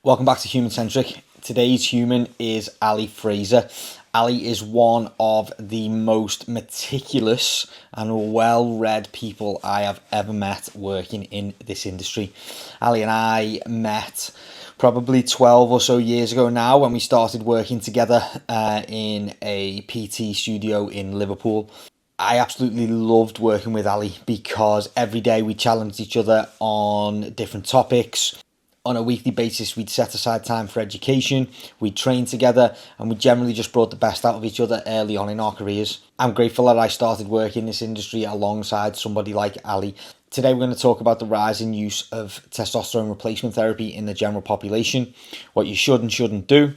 Welcome back to Human Centric. Today's human is Ali Fraser. Ali is one of the most meticulous and well-read people I have ever met working in this industry. Ali and I met probably 12 or so years ago now when we started working together in a PT studio in Liverpool. I absolutely loved working with Ali because every day we challenged each other on different topics. On a weekly basis, we'd set aside time for education, we'd train together, and we generally just brought the best out of each other early on in our careers. I'm grateful that I started working in this industry alongside somebody like Ali. Today we're going to talk about the rising use of testosterone replacement therapy in the general population, what you should and shouldn't do,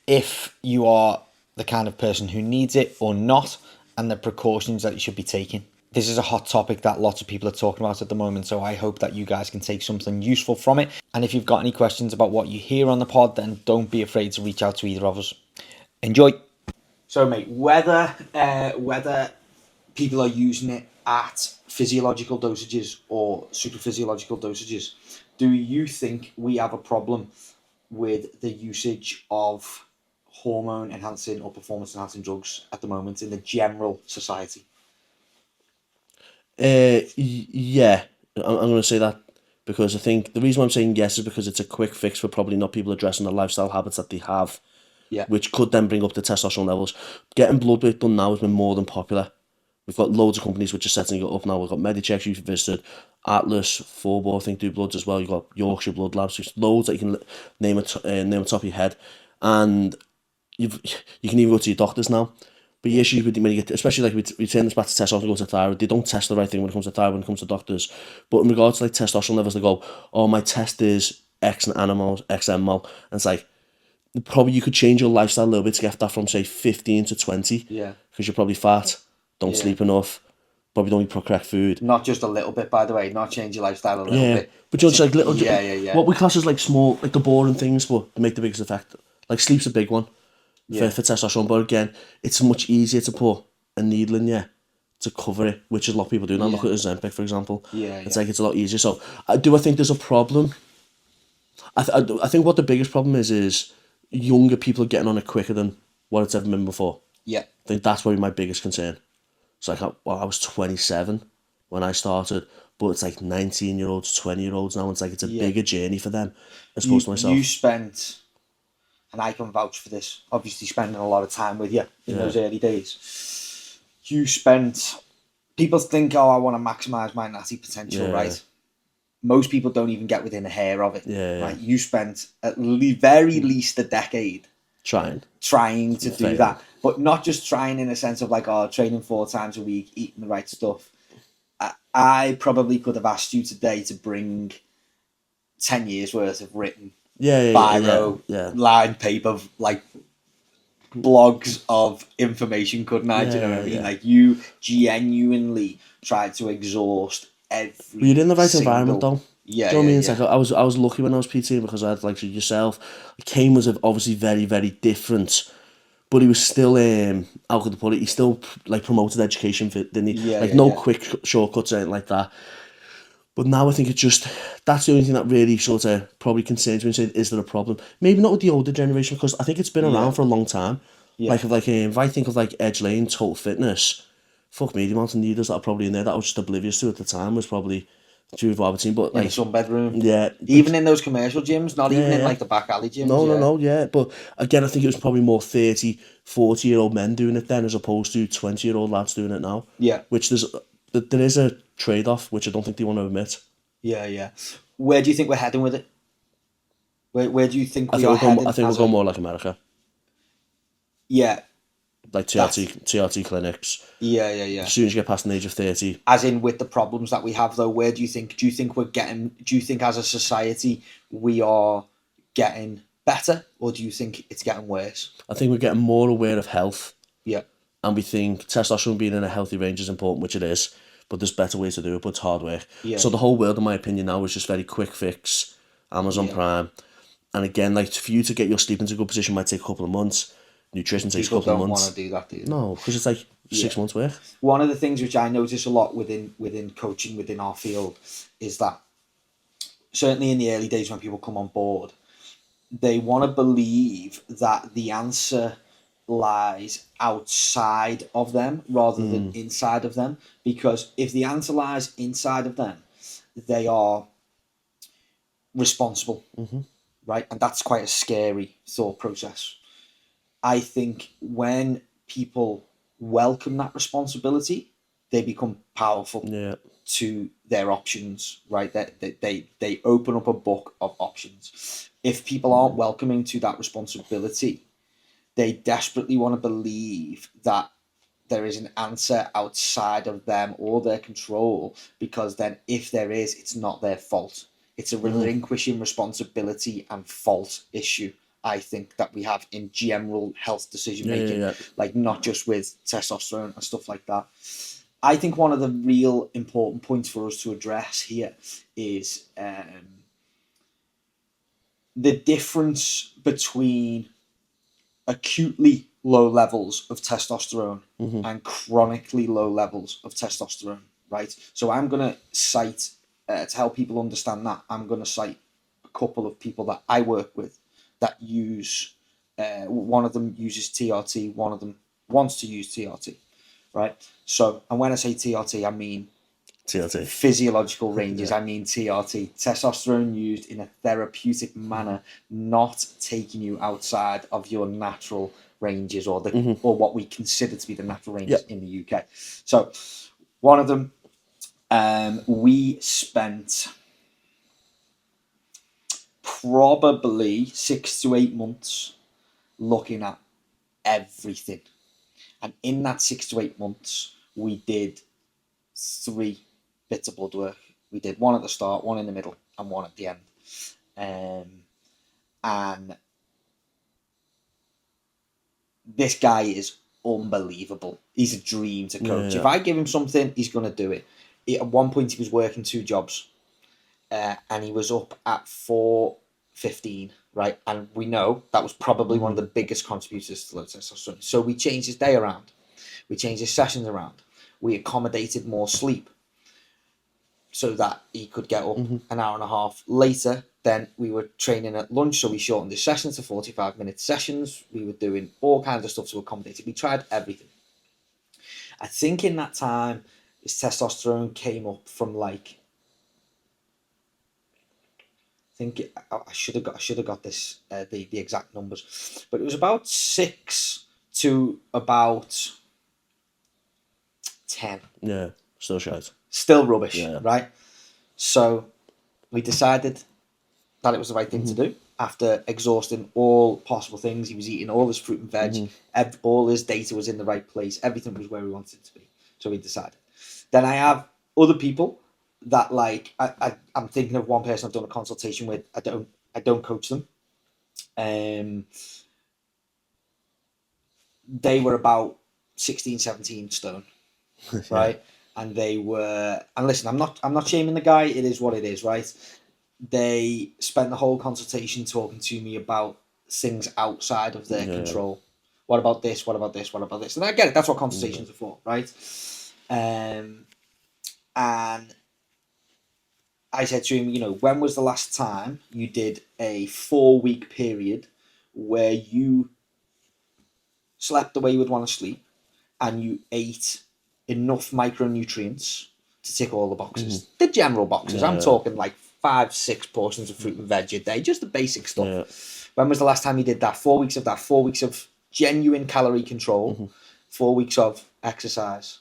if you are the kind of person who needs it or not, and the precautions that you should be taking. This is a hot topic that lots of people are talking about at the moment, so I hope that you guys can take something useful from it. And if you've got any questions about what you hear on the pod, then don't be afraid to reach out to either of us. Enjoy. So, mate, whether people are using it at physiological dosages or supraphysiological dosages, do you think we have a problem with the usage of hormone enhancing or performance enhancing drugs at the moment in the general society? Yeah, I'm going to say that because I think the reason why I'm saying yes is because it's a quick fix for probably not people addressing the lifestyle habits that they have, Yeah. which could then bring up the testosterone levels. Getting blood work done now has been more than popular. We've got loads of companies which are setting it up now. We've got Medichecks you've visited, Atlas, Forbo, I think do bloods as well. You've got Yorkshire Blood Labs. There's loads that you can name name top of your head, and you can even go to your doctors now. But the issue with when you get, especially like we turn this back to testosterone, go to thyroid, they don't test the right thing when it comes to thyroid, when it comes to doctors. But in regards to like testosterone levels, they go, oh, my test is X animals, X mmol. And it's like, probably you could change your lifestyle a little bit to get that from say 15 to 20. Yeah. Because you're probably fat, don't Yeah. sleep enough, probably don't eat correct food. Not just a little bit, by the way. Not change your lifestyle a little Yeah. bit. But just like little, Yeah. what we class as like small, like the boring things, but they make the biggest effect. Like sleep's a big one. Yeah. For testosterone, but again, it's much easier to put a needle in you to cover it, which a lot of people do now. Look at Ozempic, for example. It's like it's a lot easier. So I think there's a problem. I think what the biggest problem is younger people are getting on it quicker than what it's ever been before. Yeah. I think that's probably my biggest concern. It's like, I was 27 when I started, but it's like 19-year-olds, 20-year-olds now. It's like it's a bigger journey for them as opposed to myself. You spent, and I can vouch for this, obviously spending a lot of time with you in those early days. People think, oh, I want to maximise my natty potential, right? Most people don't even get within a hair of it. Right? You spent at very least a decade trying to do that. But not just trying in a sense of like, oh, training 4 times a week, eating the right stuff. I probably could have asked you today to bring 10 years worth of written biro, lined paper, like blogs of information, couldn't I? Do you know what I mean? Like you genuinely tried to exhaust every. But you're in the right environment though. Yeah, do you know what I mean? It's like I was lucky when I was PTing because I had like yourself. Kane was obviously very, very different, but he was still how could I put it? He still like promoted education for, didn't he? No quick shortcuts or anything like that. But now I think it's just, that's the only thing that really sort of probably concerns me and saying, is there a problem? Maybe not with the older generation, because I think it's been around for a long time. Like if I think of like Edge Lane, Total Fitness, fuck me, the amount of leaders that are probably in there that I was just oblivious to at the time was probably few of our team. But like in some bedroom. Yeah. Even in those commercial gyms, not even in like the back alley gyms. No, But again, I think it was probably more 30, 40-year-old men doing it then as opposed to 20-year-old lads doing it now. Yeah. Which there is a trade-off, which I don't think they want to admit. Yeah. Where do you think we're heading with it? Where do you think we are heading? I think we'll go more like America. Yeah. Like TRT clinics. Yeah. As soon as you get past the age of 30. As in with the problems that we have though, where do you think as a society we are getting better, or do you think it's getting worse? I think we're getting more aware of health. Yeah. And we think testosterone being in a healthy range is important, which it is, but there's better ways to do it, but it's hard work. Yeah. So the whole world, in my opinion, now is just very quick fix, Amazon Prime. And again, like for you to get your sleep into a good position might take a couple of months. Nutrition takes a couple of months. People don't want to do that, do they? No, because it's like 6 months work. One of the things which I notice a lot within coaching, within our field, is that certainly in the early days when people come on board, they want to believe that the answer lies outside of them rather than inside of them. Because if the answer lies inside of them, they are responsible, right? And that's quite a scary thought process. I think when people welcome that responsibility, they become powerful Yeah. to their options, right? That they open up a book of options. If people aren't welcoming to that responsibility, they desperately want to believe that there is an answer outside of them or their control, because then if there is, it's not their fault. It's a relinquishing responsibility and fault issue, I think, that we have in general health decision making, Yeah. like not just with testosterone and stuff like that. I think one of the real important points for us to address here is the difference between acutely low levels of testosterone and chronically low levels of testosterone, right? So I'm going to cite, to help people understand that, I'm going to cite a couple of people that I work with that use, one of them uses TRT, one of them wants to use TRT, right? So, and when I say TRT, I mean TRT. physiological ranges. I mean TRT, testosterone used in a therapeutic manner, not taking you outside of your natural ranges or the or what we consider to be the natural ranges in the UK. So one of them, we spent probably 6 to 8 months looking at everything. And in that 6 to 8 months, we did 3 bits of blood work. We did one at the start, one in the middle, and one at the end. And this guy is unbelievable. He's a dream to coach. Yeah. If I give him something, he's going to do it. At one point, he was working 2 jobs, and he was up at 4:15, right? And we know that was probably one of the biggest contributors to low testosterone. So we changed his day around. We changed his sessions around. We accommodated more sleep so that he could get up an hour and a half later. Then we were training at lunch, so we shortened the sessions to 45-minute sessions. We were doing all kinds of stuff to accommodate it. We tried everything. I think in that time, his testosterone came up from like, I think I should have got this the exact numbers, but it was about 6 to about 10. Yeah. Still shite. Still rubbish, Yeah. right? So we decided that it was the right thing to do. After exhausting all possible things, he was eating all his fruit and veg, all his data was in the right place, everything was where we wanted it to be. So we decided. Then I have other people that, like, I'm thinking of one person I've done a consultation with. I don't coach them. They were about 16, 17 stone, right? And they were, and listen, I'm not shaming the guy. It is what it is, right? They spent the whole consultation talking to me about things outside of their control. What about this? What about this? What about this? And I get it. That's what consultations are for, right? And I said to him, when was the last time you did a 4-week period where you slept the way you would want to sleep and you ate enough micronutrients to tick all the boxes? The general boxes. I'm talking like 5-6 portions of fruit and veg a day, just the basic stuff. Yeah. When was the last time you did that? 4 weeks of that, 4 weeks of genuine calorie control, 4 weeks of exercise.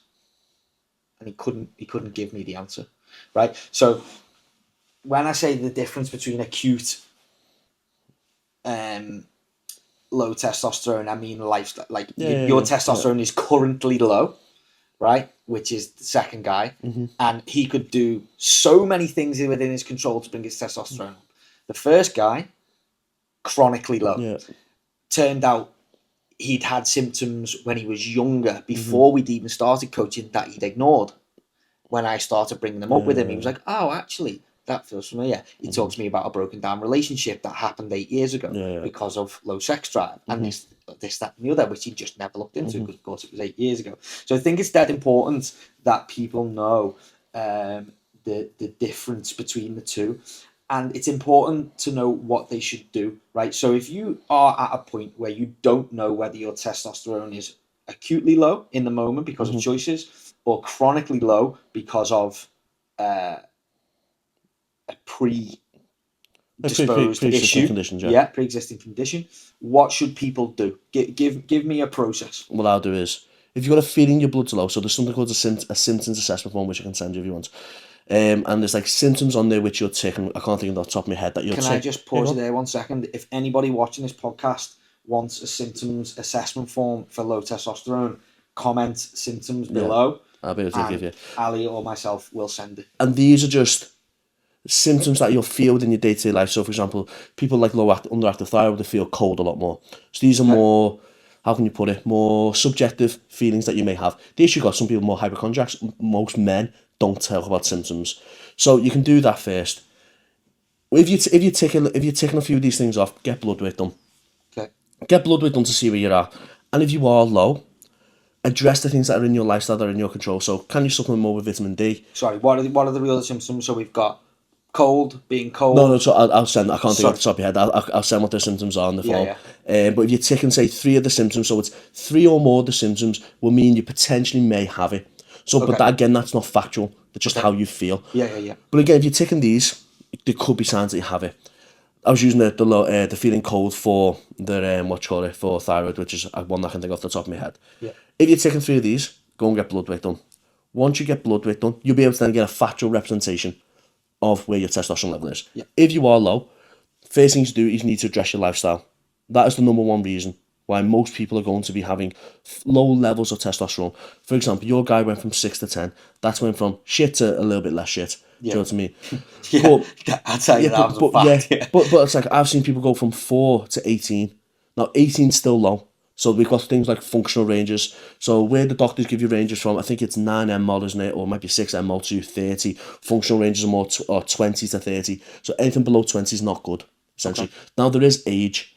And he couldn't give me the answer, right? So when I say the difference between acute low testosterone, I mean lifestyle. Like your testosterone is currently low, right? Which is the second guy, and he could do so many things within his control to bring his testosterone up. The first guy, chronically low. Yeah. Turned out he'd had symptoms when he was younger, before we'd even started coaching, that he'd ignored. When I started bringing them up with him, he was like, "Oh, actually, that feels familiar." He talked to me about a broken down relationship that happened 8 years ago because of low sex drive, and this, that, and the other, which he just never looked into because, of course, it was 8 years ago. So I think it's dead important that people know the difference between the two. and it's important to know what they should do, right? So if you are at a point where you don't know whether your testosterone is acutely low in the moment because of choices, or chronically low because of a predisposed Pre-existing issue, conditions, yeah. pre-existing condition, what should people do? Give me a process. What I'll do is, if you've got a feeling your blood's low, so there's something called a symptoms assessment form, which I can send you if you want. And there's like symptoms on there which you're ticking. I can't think of the top of my head that you're Can I just pause you there 1 second? If anybody watching this podcast wants a symptoms assessment form for low testosterone, comment symptoms below. I'll be able to give you. Ali or myself will send it. And these are just symptoms that you'll feel within your day-to-day life. So, for example, people like underactive thyroid, they feel cold a lot more. So these are more, how can you put it, more subjective feelings that you may have. The issue got some people more hypochondriacs. Most men don't talk about symptoms. So you can do that first. If you're ticking a few of these things off, get blood work done. Okay. Get blood work done to see where you're at. And if you are low, address the things that are in your lifestyle that are in your control. So can you supplement more with vitamin D? Sorry, what are the real symptoms? So we've got being cold. No, so I'll send. I can't think off the top of your head. I'll send what the symptoms are on the form. But if you tick and say 3 of the symptoms, so it's 3 or more of the symptoms will mean you potentially may have it. So, but that, again, that's not factual. That's just how you feel. Yeah. But again, if you're ticking these, there could be signs that you have it. I was using the feeling cold for the for thyroid, which is one that I can think off the top of my head. Yeah. If you're taking 3 of these, go and get blood work done. Once you get blood work done, you'll be able to then get a factual representation of where your testosterone level is. Yeah. If you are low, first thing to do is you need to address your lifestyle. That is the number one reason why most people are going to be having low levels of testosterone. For example, your guy went from 6 to 10. That's went from shit to a little bit less shit. Do you know what I mean? I'd say that was a fact. But it's like I've seen people go from 4 to 18. Now 18 is still low. So we've got things like functional ranges. So where the doctors give you ranges from, I think it's 9 mmol, isn't it? Or it might be 6 mmol to 30. Functional ranges are more 20 to 30. So anything below 20 is not good, essentially. Okay. Now there is age.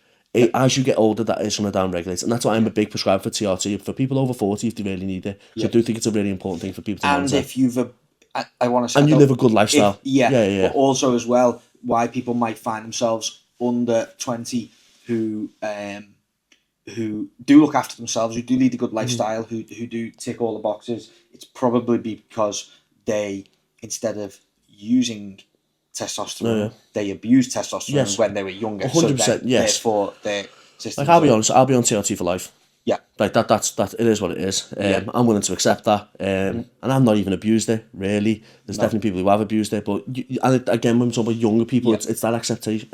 As you get older, that is going to downregulate. And that's why I'm a big prescriber for TRT. For people over 40, if they really need it. So I do think it's a really important thing for people to monitor. And if you've I want to say, and you live a good lifestyle. But also as well, why people might find themselves under 20 who do look after themselves, who do lead a good lifestyle, who do tick all the boxes. It's probably because they, instead of using testosterone, they abused testosterone when they were younger. 100%, so therefore their system. Like, I'll be honest, I'll be on TRT for life. Yeah. Like that's it is what it is. I'm willing to accept that. And I've not even abused it, really. There's definitely people who have abused it, but again, when we're talking about younger people, it's that acceptance.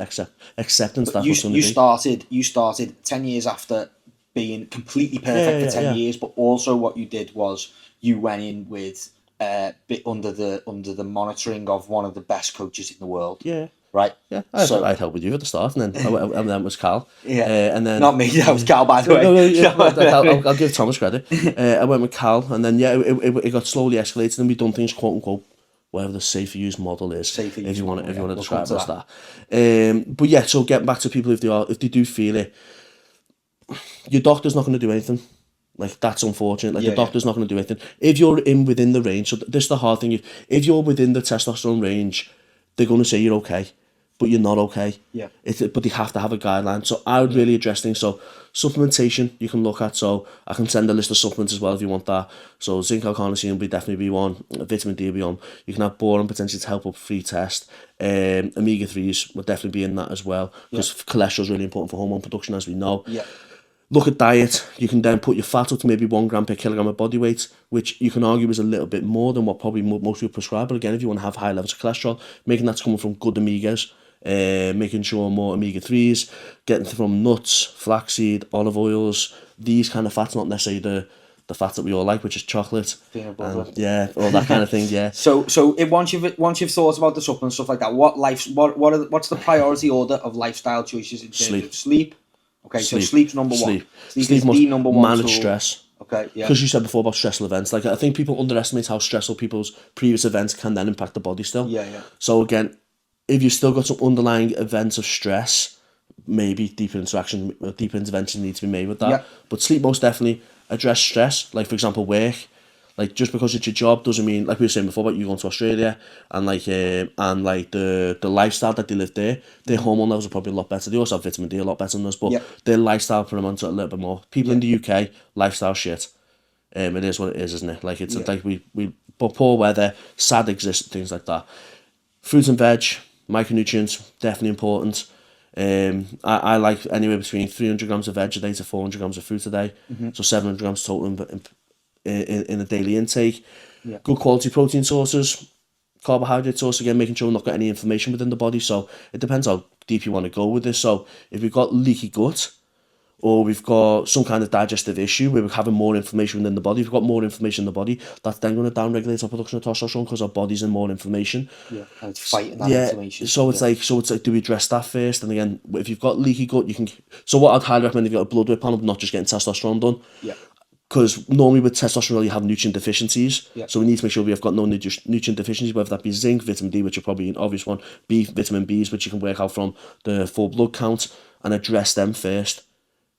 That's you started 10 years after being completely perfect for 10 years, but also what you did was you went in with under the monitoring of one of the best coaches in the world. Yeah. Right. Yeah. I'd help with you at the start, and then it was Cal. Yeah. And then not me. That was Cal, by the way. I'll give Thomas credit. I went with Cal, and then it got slowly escalated, and we've done things quote unquote whatever the safer use model is, if you want to describe it as that. But yeah, so getting back to people, if they do feel it, your doctor's not going to do anything. Like, that's unfortunate. Like, the doctor's not going to do anything. If you're within the range, so this is the hard thing. If you're within the testosterone range, they're going to say you're okay, but you're not okay. Yeah. But they have to have a guideline. So I would really address things. So supplementation you can look at. So I can send a list of supplements as well if you want that. So zinc L-carnosine will definitely be one. Vitamin D will be one. You can have boron potentially to help up free test. Omega-3s will definitely be in that as well, because cholesterol is really important for hormone production, as we know. Yeah. Look at diet. You can then put your fat up to maybe 1 gram per kilogram of body weight, which you can argue is a little bit more than what probably most people prescribe. But again, if you want to have high levels of cholesterol, making that's coming from good omegas, making sure more omega-3s, getting from nuts, flaxseed, olive oils, these kind of fats, not necessarily the fats that we all like, which is chocolate, peanut butter, all that kind of thing. Yeah. So once you've thought about the supplements, stuff like that, what's the priority order of lifestyle choices in terms of sleep? Okay, so sleep's number one. Sleep is the number one. Manage stress. Okay, yeah. Because you said before about stressful events. Like, I think people underestimate how stressful people's previous events can then impact the body still. Yeah. So again, if you've still got some underlying events of stress, maybe deeper intervention needs to be made with that. Yeah. But sleep most definitely. Address stress, like for example work. Like, just because it's your job doesn't mean, like we were saying before about you going to Australia and like the lifestyle that they live there, their hormone levels are probably a lot better. They also have vitamin D a lot better than us, but Yeah. their lifestyle for a month a little bit more. People in the UK, lifestyle shit. It is what it is, isn't it? Like, it's like but poor weather, sad exist, things like that. Fruits and veg, micronutrients, definitely important. I like anywhere between 300 grams of veg a day to 400 grams of fruit a day. So 700 grams total in a daily intake. Yeah. Good quality protein sources, carbohydrate source, again, making sure we're not got any inflammation within the body. So it depends how deep you want to go with this. So if we've got leaky gut, or we've got some kind of digestive issue where we're having more inflammation within the body, if we've got more inflammation in the body, that's then going to downregulate our production of testosterone because our body's in more inflammation. Yeah, and it's fighting that inflammation. So it's like, do we address that first? And again, if you've got leaky gut, you can. So what I'd highly recommend if you've got a blood work panel, not just getting testosterone done. Yeah. Because normally with testosterone you have nutrient deficiencies, Yeah. so we need to make sure we have got no nutrient deficiencies, whether that be zinc, vitamin D, which are probably an obvious one, vitamin Bs, which you can work out from the full blood count, and address them first.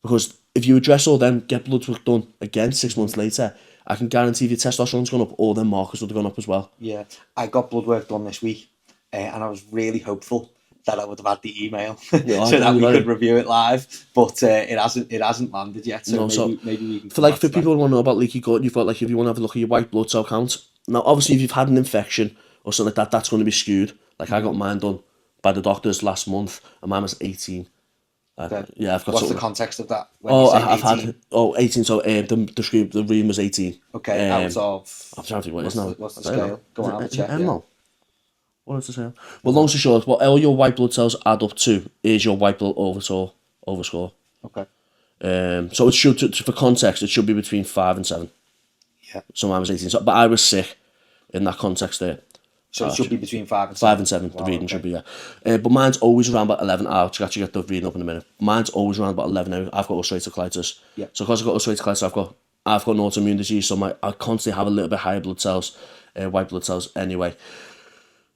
Because if you address all them, get blood work done again 6 months later, I can guarantee if your testosterone's gone up, all them markers would have gone up as well. Yeah, I got blood work done this week, and I was really hopeful that I would have had the email so that we could review it live, but it hasn't landed yet. So maybe we can. For people who want to know about leaky gut, you've got, like, if you want to have a look at your white blood cell count. Now, obviously, if you've had an infection or something like that, that's going to be skewed. Like, I got mine done by the doctors last month, and mine was 18. Yeah, I've got. What's the context of that? When I've 18? Had 18. So the reading was 18. Okay, out of. I'm trying to think what it is now. What's the scale? Go on, have a check. What is the scale? Well, long story short, what all your white blood cells add up to is your white blood overscore. Okay. So it should, for context, it should be between 5 and 7. Yeah. So mine was 18. So, but I was sick in that context there. So it should be between 5 and 7. 5 and 7, the reading should be, yeah. But mine's always around about 11. I'll actually get the reading up in a minute. Mine's always around about 11 now. I've got ulcerative colitis. Yeah. So because I've got ulcerative colitis, I've got an autoimmune disease, so I constantly have a little bit higher blood cells, white blood cells anyway.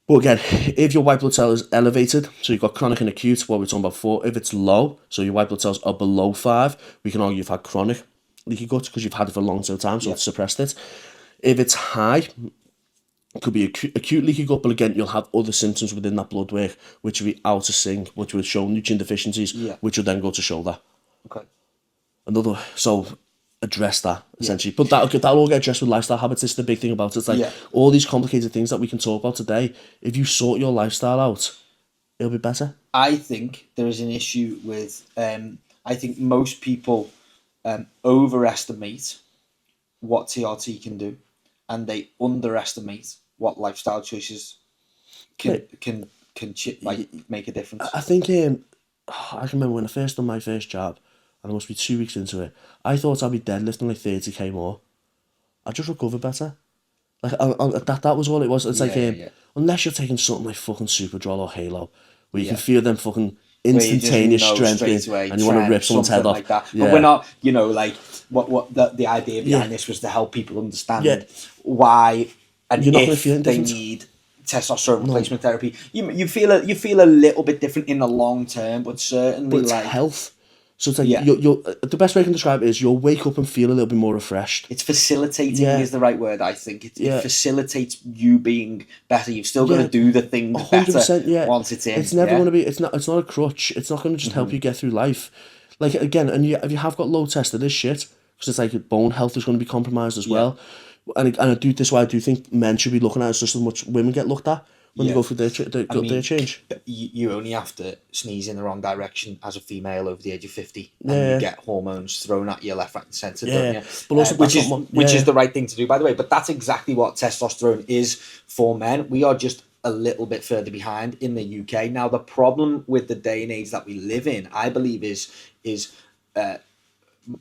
But again, if your white blood cell is elevated, so you've got chronic and acute, what we were talking about before, if it's low, so your white blood cells are below 5, we can argue you've had chronic leaky gut because you've had it for a long time, so it's suppressed it. If it's high, it could be acute leaky gut, but again, you'll have other symptoms within that blood work, which will be out of sync, which will show nutrient deficiencies, which will then go to shoulder. Okay. So address that, essentially. But that'll all get addressed with lifestyle habits. This is the big thing about it. It's like all these complicated things that we can talk about today, if you sort your lifestyle out, it'll be better. I think there is an issue with, I think most people overestimate what TRT can do, and they underestimate what lifestyle choices can make a difference. I think I can remember when I first done my first job, and I must be 2 weeks into it, I thought I'd be deadlifting like 30k more. I just recovered better. Like that was all it was. It's unless you're taking something like fucking Superdrol or Halo, where you can feel them fucking instantaneous strength and you want to rip someone's head off. Like that. But we're not, like what the idea behind this was to help people understand why and you're not if feel they need testosterone replacement therapy. You feel a little bit different in the long term, but certainly it's health. So it's like you're the best way I can describe it is you'll wake up and feel a little bit more refreshed. It's facilitating is the right word, I think. It facilitates you being better. You've still got to do the thing better once it's in. It's never going to be. It's not a crutch. It's not going to just help you get through life. Like again, and if you have got low test, it is shit because it's like bone health is going to be compromised as well. And I do this why I do think men should be looking at it just as much women get looked at when they go through their change. You only have to sneeze in the wrong direction as a female over the age of 50 and you get hormones thrown at you left, right and centre, don't you? But also, which is the right thing to do, by the way. But that's exactly what testosterone is for men. We are just a little bit further behind in the UK. Now, the problem with the day and age that we live in, I believe, is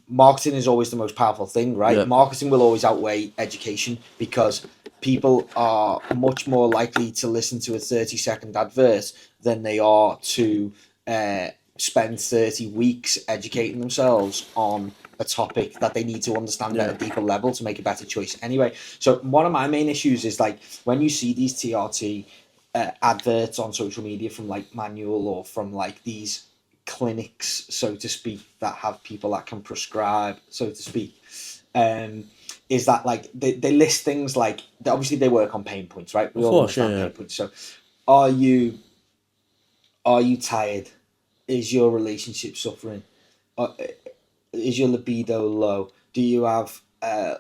marketing is always the most powerful thing, right? Yeah. Marketing will always outweigh education because people are much more likely to listen to a 30-second advert than they are to spend 30 weeks educating themselves on a topic that they need to understand at a deeper level to make a better choice anyway. So one of my main issues is like when you see these TRT adverts on social media from like Manual or from like these clinics, so to speak, that have people that can prescribe, so to speak, is that like they list things like obviously they work on pain points, right? We Of all course, understand yeah. pain points. So, are you tired? Is your relationship suffering? Uh, is your libido low? Do you have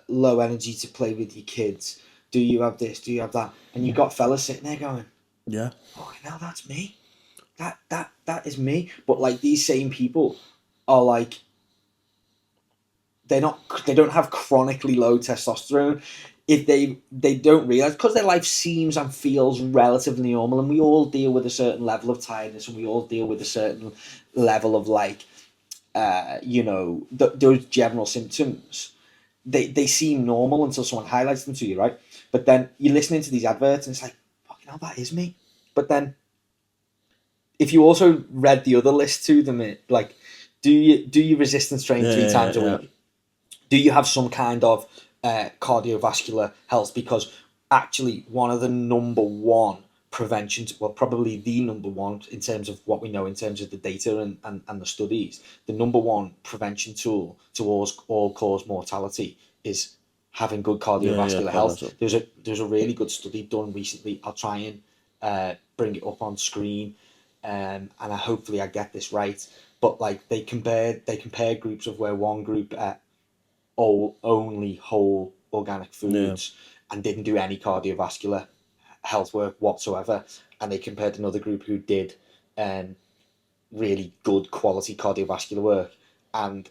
low energy to play with your kids? Do you have this? Do you have that? And you've got fellas sitting there going, Yeah. "Oh, now that's me. That is me." But like these same people are like they don't have chronically low testosterone. If they don't realize, because their life seems and feels relatively normal, and we all deal with a certain level of tiredness, and we all deal with a certain level of like those general symptoms. They seem normal until someone highlights them to you, right? But then you're listening to these adverts and it's like, fucking hell, that is me. But then if you also read the other list to them, like, do you resistance train Yeah, three yeah, times a yeah. week? Do you have some kind of cardiovascular health? Because actually, one of the number one preventions, well, probably the number one in terms of what we know in terms of the data and the studies, the number one prevention tool towards all cause mortality is having good Yeah, yeah, cardiovascular quite health. natural. There's a really good study done recently. I'll try and bring it up on screen, and hopefully I get this right. But like they compare groups of where one group only whole organic Yeah. foods and didn't do any cardiovascular health work whatsoever, and they compared another group who did really good quality cardiovascular work and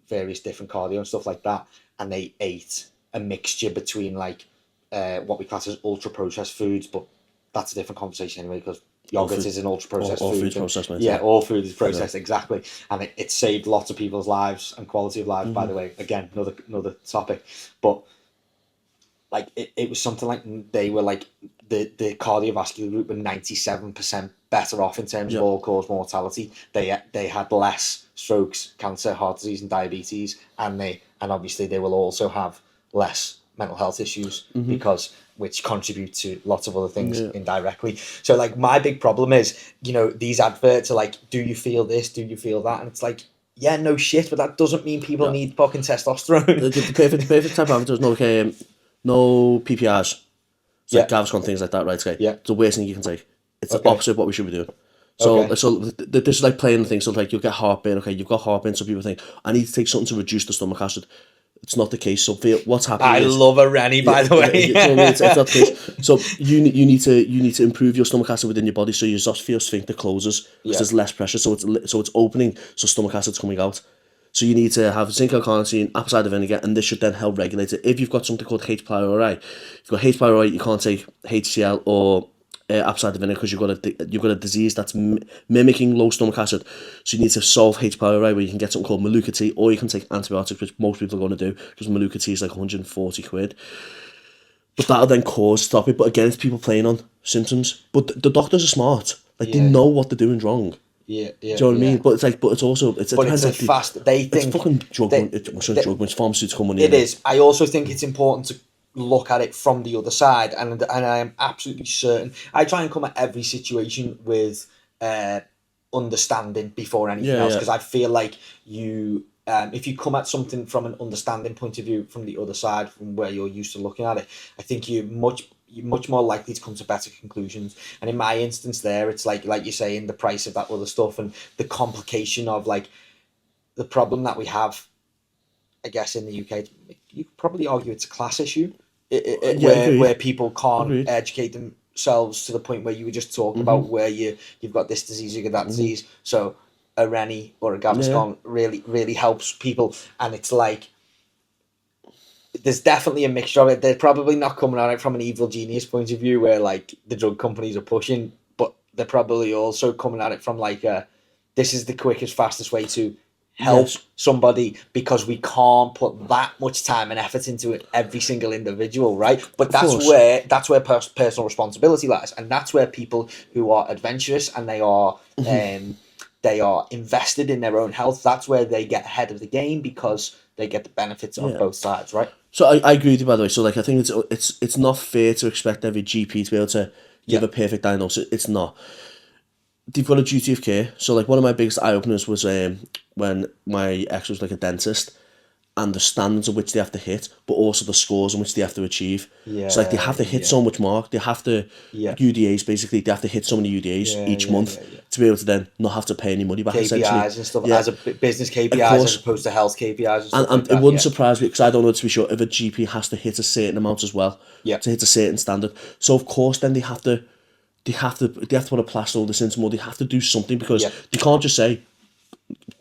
various different cardio and stuff like that, and they ate a mixture between like what we class as ultra processed foods, but that's a different conversation anyway because All yogurt food, is an ultra processed all food food's and processed, mate. yeah, all food is Yeah. processed exactly, and it saved lots of people's lives and quality of lives, by the way. Again, another topic, but like it was something like they were like the cardiovascular group were 97% better off in terms of Yep. all cause mortality. They had less strokes, cancer, heart disease, and diabetes, and obviously they will also have less mental health issues because which contribute to lots of other things Yeah. indirectly. So like my big problem is, these adverts are like, do you feel this? Do you feel that? And it's like, yeah, no shit, but that doesn't mean people Yeah. need fucking testosterone. The perfect type of advertising, no PPRs. It's like Yeah, Gaviscon, things like that, right? Okay. yeah, It's the worst thing you can take. It's the okay, opposite of what we should be doing. So, okay. this is like playing the thing. So, like, you'll get heartburn. Okay, you've got heartburn. So people think I need to take something to reduce the stomach acid. It's not the case. So, what's happening I is, love a Rennie, by the way. do you know what I mean? It's not the case. So you need to improve your stomach acid within your body. So your esophageal sphincter closes because Yeah. there's less pressure. So it's opening. So stomach acid's coming out. So you need to have zinc L-carnitine, apple cider vinegar, and this should then help regulate it. If you've got something called H. pylori, if you've got H. pylori, you can't take HCl or apple cider vinegar because you've got a disease that's mimicking low stomach acid. So you need to solve H. pylori where you can get something called Manuka tea, or you can take antibiotics, which most people are going to do because Manuka tea is like 140 quid. But that'll then stop it. But again, it's people playing on symptoms. But the doctors are smart. Like they Yeah. know what they're doing wrong. Yeah, yeah. Do you know what I yeah. mean? But it's also it But it's depends. a Like fast. They it's think fucking drug they- money. It's not drug money. It's pharmaceutical money. it innit? is. I also think it's important to look at it from the other side, and I am absolutely certain. I try and come at every situation with understanding before anything Yeah, else, yeah. because I feel like if you come at something from an understanding point of view from the other side, from where you're used to looking at it, I think you're much more likely to come to better conclusions. And in my instance there, it's like you say, in the price of that other stuff and the complication of like the problem that we have, I guess, in the UK, you could probably argue it's a class issue, Yeah, agreed. where people can't Agreed. educate themselves to the point where you were just talking about, where you've got this disease, you get that disease. So a Rennie or a Gaviscon really helps people, and it's like there's definitely a mixture of it. They're probably not coming at it from an evil genius point of view where like the drug companies are pushing, but they're probably also coming at it from like this is the quickest, fastest way to help Yes. somebody, because we can't put that much time and effort into it every single individual, right? But that's course. where personal responsibility lies, and that's where people who are adventurous and they are invested in their own health, that's where they get ahead of the game because they get the benefits of Yeah. both sides, right? So I agree with you, by the way. So like I think it's not fair to expect every GP to be able to give Yeah. a perfect diagnosis. It's not. They've got a duty of care. So like one of my biggest eye openers was when my ex was like a dentist, and the standards of which they have to hit, but also the scores in which they have to achieve. Yeah, So like they have to hit so much mark. They have to UDAs basically. They have to hit so many UDAs each month to be able to then not have to pay any money back. KPIs and stuff as a business KPIs as opposed to health KPIs and stuff. And it wouldn't surprise me because I don't know to be sure if a GP has to hit a certain amount as well. Yeah. To hit a certain standard. So of course then they have to put a plaster all this into more. They have to do something because they can't just say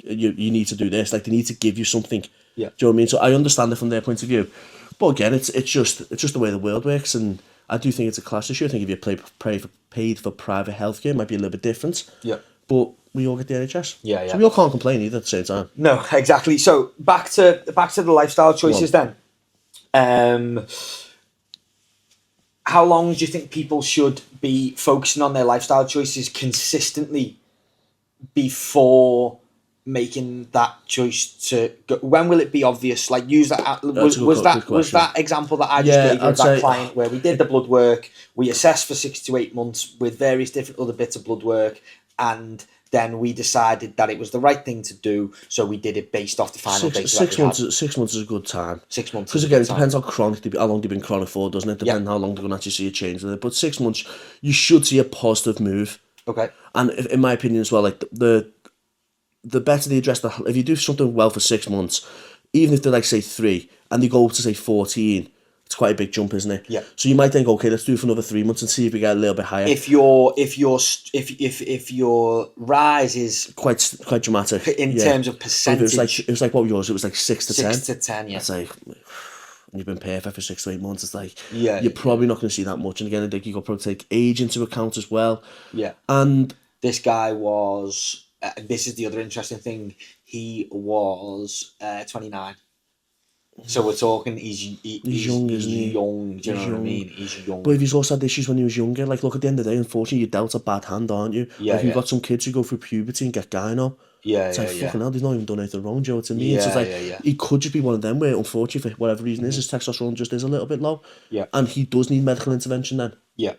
you need to do this. Like they need to give you something. Yeah. Do you know what I mean? So I understand it from their point of view. But again, it's just the way the world works, and I do think it's a class issue. I think if you paid for private healthcare, it might be a little bit different. Yeah. But we all get the NHS. Yeah. So we all can't complain either at the same time. No, exactly. So back to the lifestyle choices then. How long do you think people should be focusing on their lifestyle choices consistently before making that choice to go? When will it be obvious? Like use that was that example that I just gave you of that client where we did the blood work, we assessed for 6 to 8 months with various different other bits of blood work, and then we decided that it was the right thing to do, so we did it based off the final data. 6 months. 6 months is a good time. 6 months. Because again, it depends how long they've been chronic for, doesn't it? Depends how long they're going to actually see a change with it. But 6 months, you should see a positive move. Okay. And in my opinion as well, like the better they address if you do something well for 6 months, even if they're like say 3 and they go up to say 14, it's quite a big jump, isn't it? Yeah. So you might think, okay, let's do it for another 3 months and see if we get a little bit higher. If your rise is quite dramatic in terms of percentage, it was like what was yours? It was like 6 to 10. 6 to 10, yeah. It's like, and you've been perfect for 6 to 8 months. It's like, you're probably not going to see that much. And again, I think you've got to probably take age into account as well. Yeah. And this guy was. This is the other interesting thing. He was 29. So we're talking, he's young, isn't he? Young, do you know what I mean? He's young. But if he's also had issues when he was younger, like look, at the end of the day, unfortunately, you're dealt a bad hand, aren't you? Yeah, like, you've got some kids who go through puberty and get gyno. Yeah, it's like, fucking hell, he's not even done anything wrong, Joe, to me. So it's like, he could just be one of them where, unfortunately, for whatever reason his testosterone just is a little bit low. Yeah. And he does need medical intervention then. Yeah.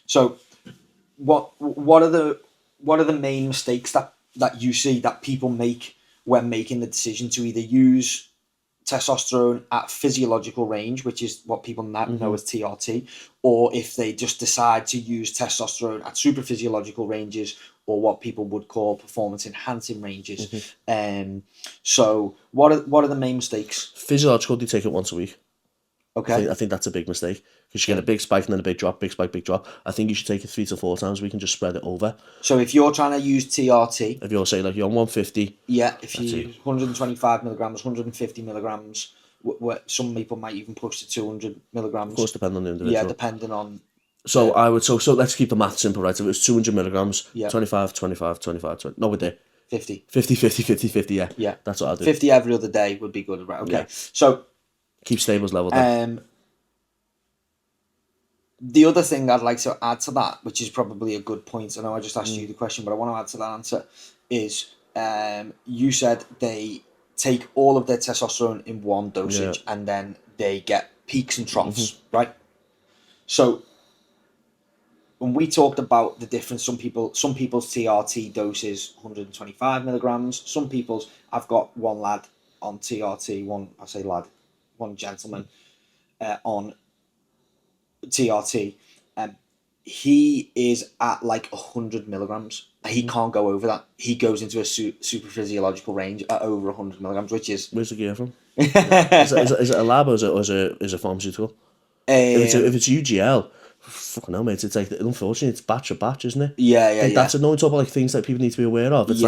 So what are the main mistakes that you see that people make when making the decision to either use testosterone at physiological range, which is what people know as TRT, or if they just decide to use testosterone at supraphysiological ranges, or what people would call performance enhancing ranges. So what are the main mistakes? Physiological, they take it once a week. Okay. I think that's a big mistake because you get a big spike and then a big drop, big spike, big drop. I think you should take it 3 to 4 times a week and just spread it over. So if you're trying to use TRT, if you're saying like you're on 150, if you 125 milligrams, 150 milligrams, some people might even push to 200 milligrams. Of course, depending on the individual. Yeah, depending on. So I would so let's keep the math simple, right? If it was 200 milligrams, 25, 25, 25, 20. No, we're there. 50. 50, 50, 50, 50. Yeah. Yeah. That's what I do. 50 every other day would be good, right? Okay. Yeah. So. Keep stables level then. The other thing I'd like to add to that, which is probably a good point, I know I just asked you the question, but I want to add to that answer, is you said they take all of their testosterone in one dosage and then they get peaks and troughs, right? So when we talked about the difference, some people's TRT dose is 125 milligrams. Some people's, I've got one lad on TRT, one gentleman on TRT, he is at like 100 milligrams. He can't go over that. He goes into a super physiological range at over 100 milligrams, which is... Where's the gear from? is it a lab or is it pharmaceutical? If it's UGL, fucking hell, mate, it's like, unfortunately, it's batch for batch, isn't it? Yeah. That's another talk about like things that people need to be aware of. It's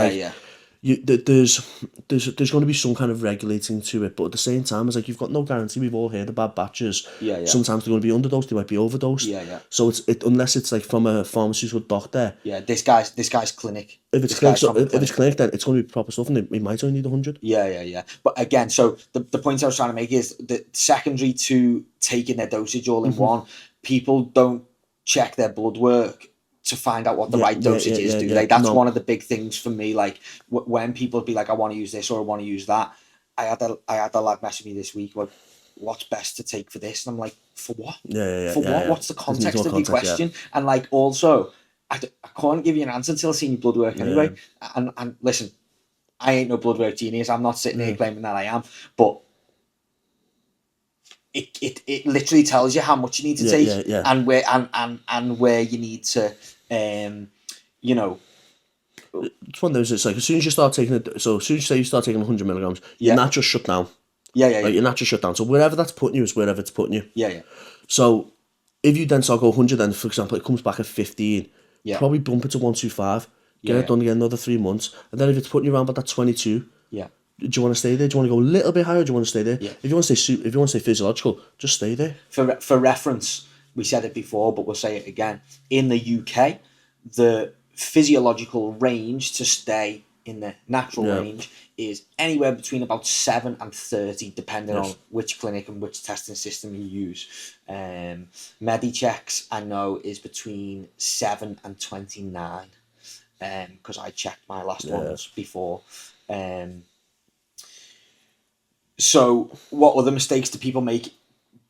there's going to be some kind of regulating to it, but at the same time, it's like you've got no guarantee. We've all heard about batches. Sometimes they're going to be underdosed, they might be overdosed. So unless it's like from a pharmaceutical doctor. Yeah, this guy's clinic. If it's clinic, then it's going to be proper stuff, and it might only need 100. Yeah. But again, so the point I was trying to make is that secondary to taking their dosage all in one, people don't check their blood work to find out what the right dosage is, do they? That's one of the big things for me. Like when people be like, I want to use this or I want to use that. I had a lad message me this week, like, what's best to take for this? And I'm like, for what? For what? What's the context of your question? And like, also, I can't give you an answer until I've seen your blood work anyway. And listen, I ain't no blood work genius. I'm not sitting here claiming that I am. But it literally tells you how much you need to take and where and where you need to you know. It's one of those. It's like as soon as you start taking it. So as soon as you say you start taking 100 milligrams, you're not just shut down. You're not just shut down. So wherever that's putting you is wherever it's putting you. So if you then start go 100, then for example it comes back at 15. Probably bump it to 125. Get it done again another 3 months, and then if it's putting you around about that 22. Do you want to stay there? Do you want to go a little bit higher? Or do you want to stay there? If you want to stay physiological, just stay there. For reference, we said it before, but we'll say it again. In the UK, the physiological range to stay in the natural range is anywhere between about 7 and 30, depending on which clinic and which testing system you use. Medichecks, I know, is between 7 and 29, because I checked my last ones before. So what other mistakes do people make?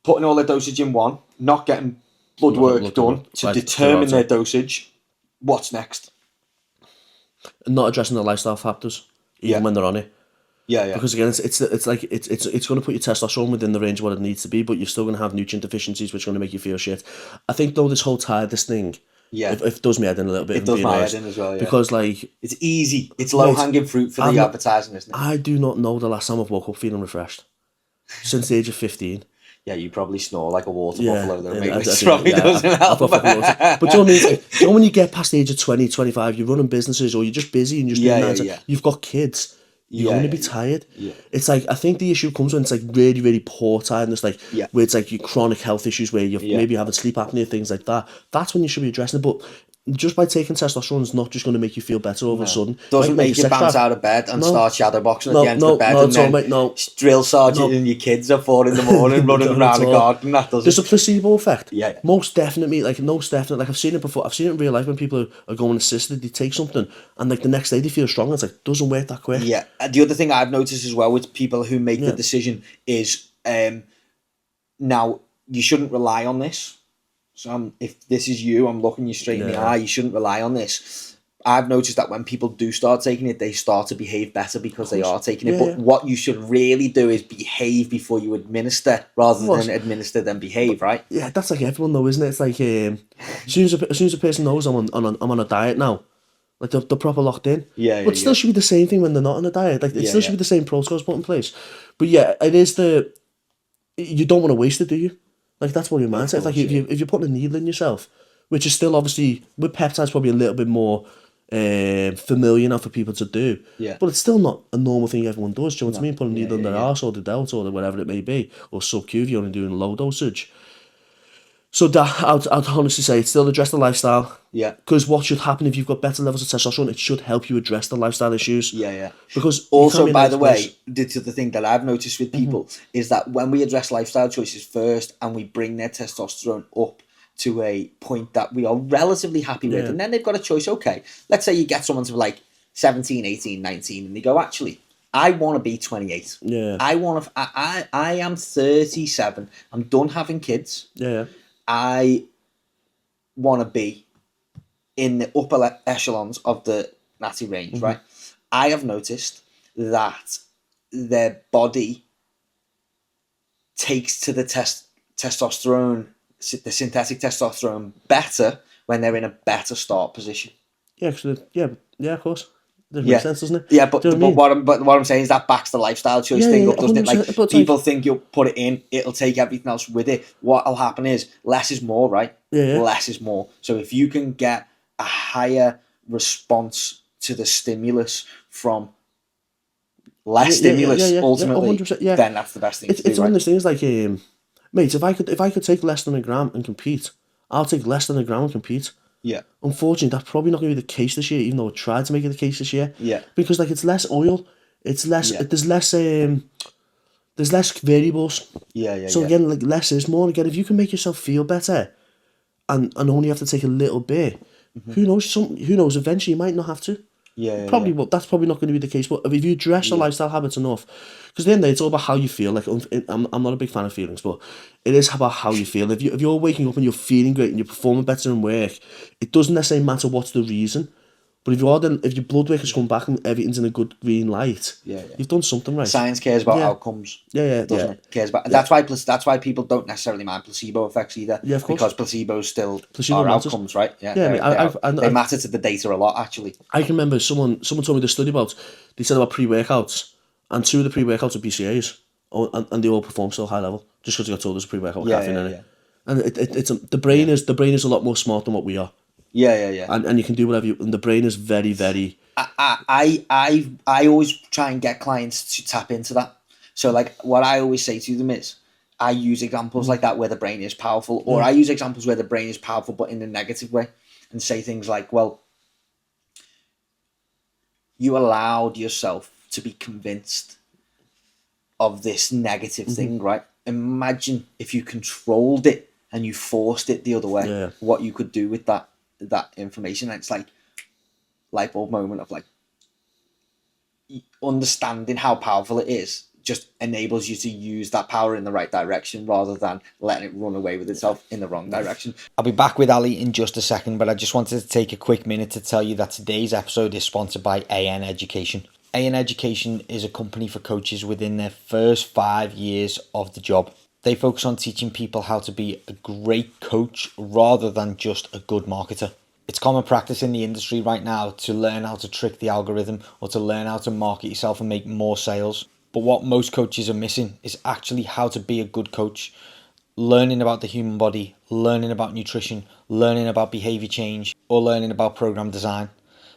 Putting all their dosage in one, not getting blood work done to determine their dosage. What's next? Not addressing the lifestyle factors, even when they're on it. Because again, it's going to put your testosterone within the range of what it needs to be, but you're still going to have nutrient deficiencies, which are going to make you feel shit. I think though this whole tiredness thing, it does me head in a little bit. It does my head in as well. Because like it's easy, it's low hanging fruit for the advertising, isn't it? I do not know the last time I've woke up feeling refreshed since the age of 15. Yeah, you probably snore like a water buffalo though, mate. It probably doesn't help. But do you know what I mean? Like, you know when you get past the age of 20, 25, you're running businesses or you're just busy and you're just doing that. You've got kids. You're going to be tired. It's like, I think the issue comes when it's like really, really poor tiredness, like where it's like your chronic health issues where you're maybe having sleep apnea, things like that. That's when you should be addressing it. But just by taking testosterone is not just going to make you feel better all of a sudden. Doesn't make you bounce out of bed and start shadowboxing at the end of the bed and then drill sergeant and your kids at 4 a.m. running around the garden. That doesn't. There's a placebo effect. Most definitely. Like I've seen it before. I've seen it in real life when people are going assisted. They take something and like the next day they feel strong. It's like doesn't work that quick. And the other thing I've noticed as well with people who make the decision is now you shouldn't rely on this. So if this is you, I'm looking you straight in the eye. You shouldn't rely on this. I've noticed that when people do start taking it, they start to behave better because they are taking it. But what you should really do is behave before you administer, rather than administer then behave, right? Yeah, that's like everyone though, isn't it? It's like as soon as a person knows I'm on a diet now, like they're proper locked in. But it still should be the same thing when they're not on a diet. Like it still should be the same protocols put in place. But yeah, it is you don't want to waste it, do you? Like that's what your mindset. It's like if you're putting a needle in yourself, which is still obviously with peptides probably a little bit more familiar now for people to do. But it's still not a normal thing everyone does. Do you know what I mean? Putting a needle in their arse or the delta or whatever it may be, or sub-Q if you're only doing low dosage. So that I'd honestly say it's still address the lifestyle. Because what should happen if you've got better levels of testosterone, it should help you address the lifestyle issues. Because also, by the way, the thing that I've noticed with people is that when we address lifestyle choices first and we bring their testosterone up to a point that we are relatively happy with, and then they've got a choice. Okay, let's say you get someone to like 17, 18, 19, and they go, actually, I want to be 28. I am 37. I'm done having kids. I want to be in the upper echelons of the natty range, right? I have noticed that their body takes to the testosterone, the synthetic testosterone, better when they're in a better start position. Of course. That makes sense, doesn't it? Yeah, but what I'm saying is that backs the lifestyle choice thing up, doesn't it? Like people think you'll put it in, it'll take everything else with it. What'll happen is less is more, right? Less is more. So if you can get a higher response to the stimulus from less stimulus, ultimately, then that's the best thing to do. It's one of those things like, mate, if I could take less than a gram and compete, I'll take less than a gram and compete. Unfortunately, that's probably not going to be the case this year, even though I tried to make it the case this year. Because like it's less oil, it's less. There's less. There's less variables. So again, like less is more. Again, if you can make yourself feel better, and only have to take a little bit, who knows? Who knows? Eventually, you might not have to. Well, that's probably not going to be the case. But if you address the lifestyle habits enough, because at the end of the day, it's all about how you feel. Like I'm not a big fan of feelings, but it is about how you feel. If you're waking up and you're feeling great and you're performing better in work, it doesn't necessarily matter what's the reason. But if your blood work has come back and everything's in a good green light, you've done something right. Science cares about outcomes. Doesn't it? Cares about that's why people don't necessarily mind placebo effects either. Yeah, of course. Because placebos still Placebo are matters. outcomes, right? Yeah, they matter to the data a lot, actually. I can remember someone told me the study about. They said about pre-workouts, and 2 of the pre-workouts were BCAAs, and they all perform still high level just because they got told there's a pre-workout caffeine in it. And it's the brain is a lot more smart than what we are. Yeah. And you can do whatever and the brain is very, very. I always try and get clients to tap into that. So like what I always say to them is, I use examples like that where the brain is powerful, or I use examples where the brain is powerful but in a negative way, and say things like, well, you allowed yourself to be convinced of this negative thing, right? Imagine if you controlled it and you forced it the other way, what you could do with that information. And it's like light bulb moment of like understanding how powerful it is just enables you to use that power in the right direction rather than letting it run away with itself in the wrong direction. I'll be back with Ali in just a second, but I just wanted to take a quick minute to tell you that today's episode is sponsored by AN Education. AN Education is a company for coaches within their first 5 years of the job. They focus on teaching people how to be a great coach rather than just a good marketer. It's common practice in the industry right now to learn how to trick the algorithm or to learn how to market yourself and make more sales. But what most coaches are missing is actually how to be a good coach, learning about the human body, learning about nutrition, learning about behavior change, or learning about program design.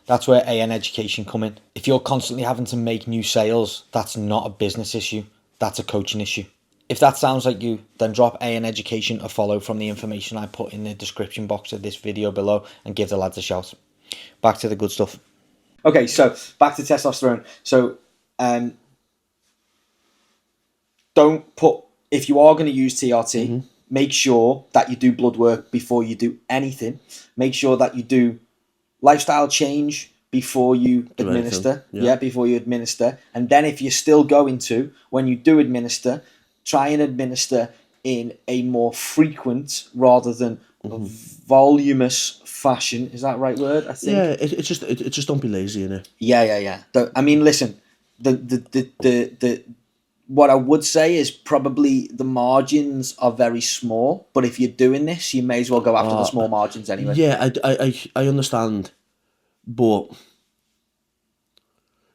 That's where AN Education come in. If you're constantly having to make new sales, that's not a business issue, that's a coaching issue. If that sounds like you, then drop AN Education a follow from the information I put in the description box of this video below and give the lads a shout. Back to the good stuff. Okay, so back to testosterone. So don't put, if you are going to use TRT, make sure that you do blood work before you do anything. Make sure that you do lifestyle change before you administer. Before you administer. And then if you're still going to, when you do administer, try and administer in a more frequent rather than voluminous fashion. Is that the right word? I think. Yeah, it's just don't be lazy, innit? Yeah. I mean, listen, the what I would say is probably the margins are very small, but if you're doing this, you may as well go after the small margins anyway. Yeah, I understand, but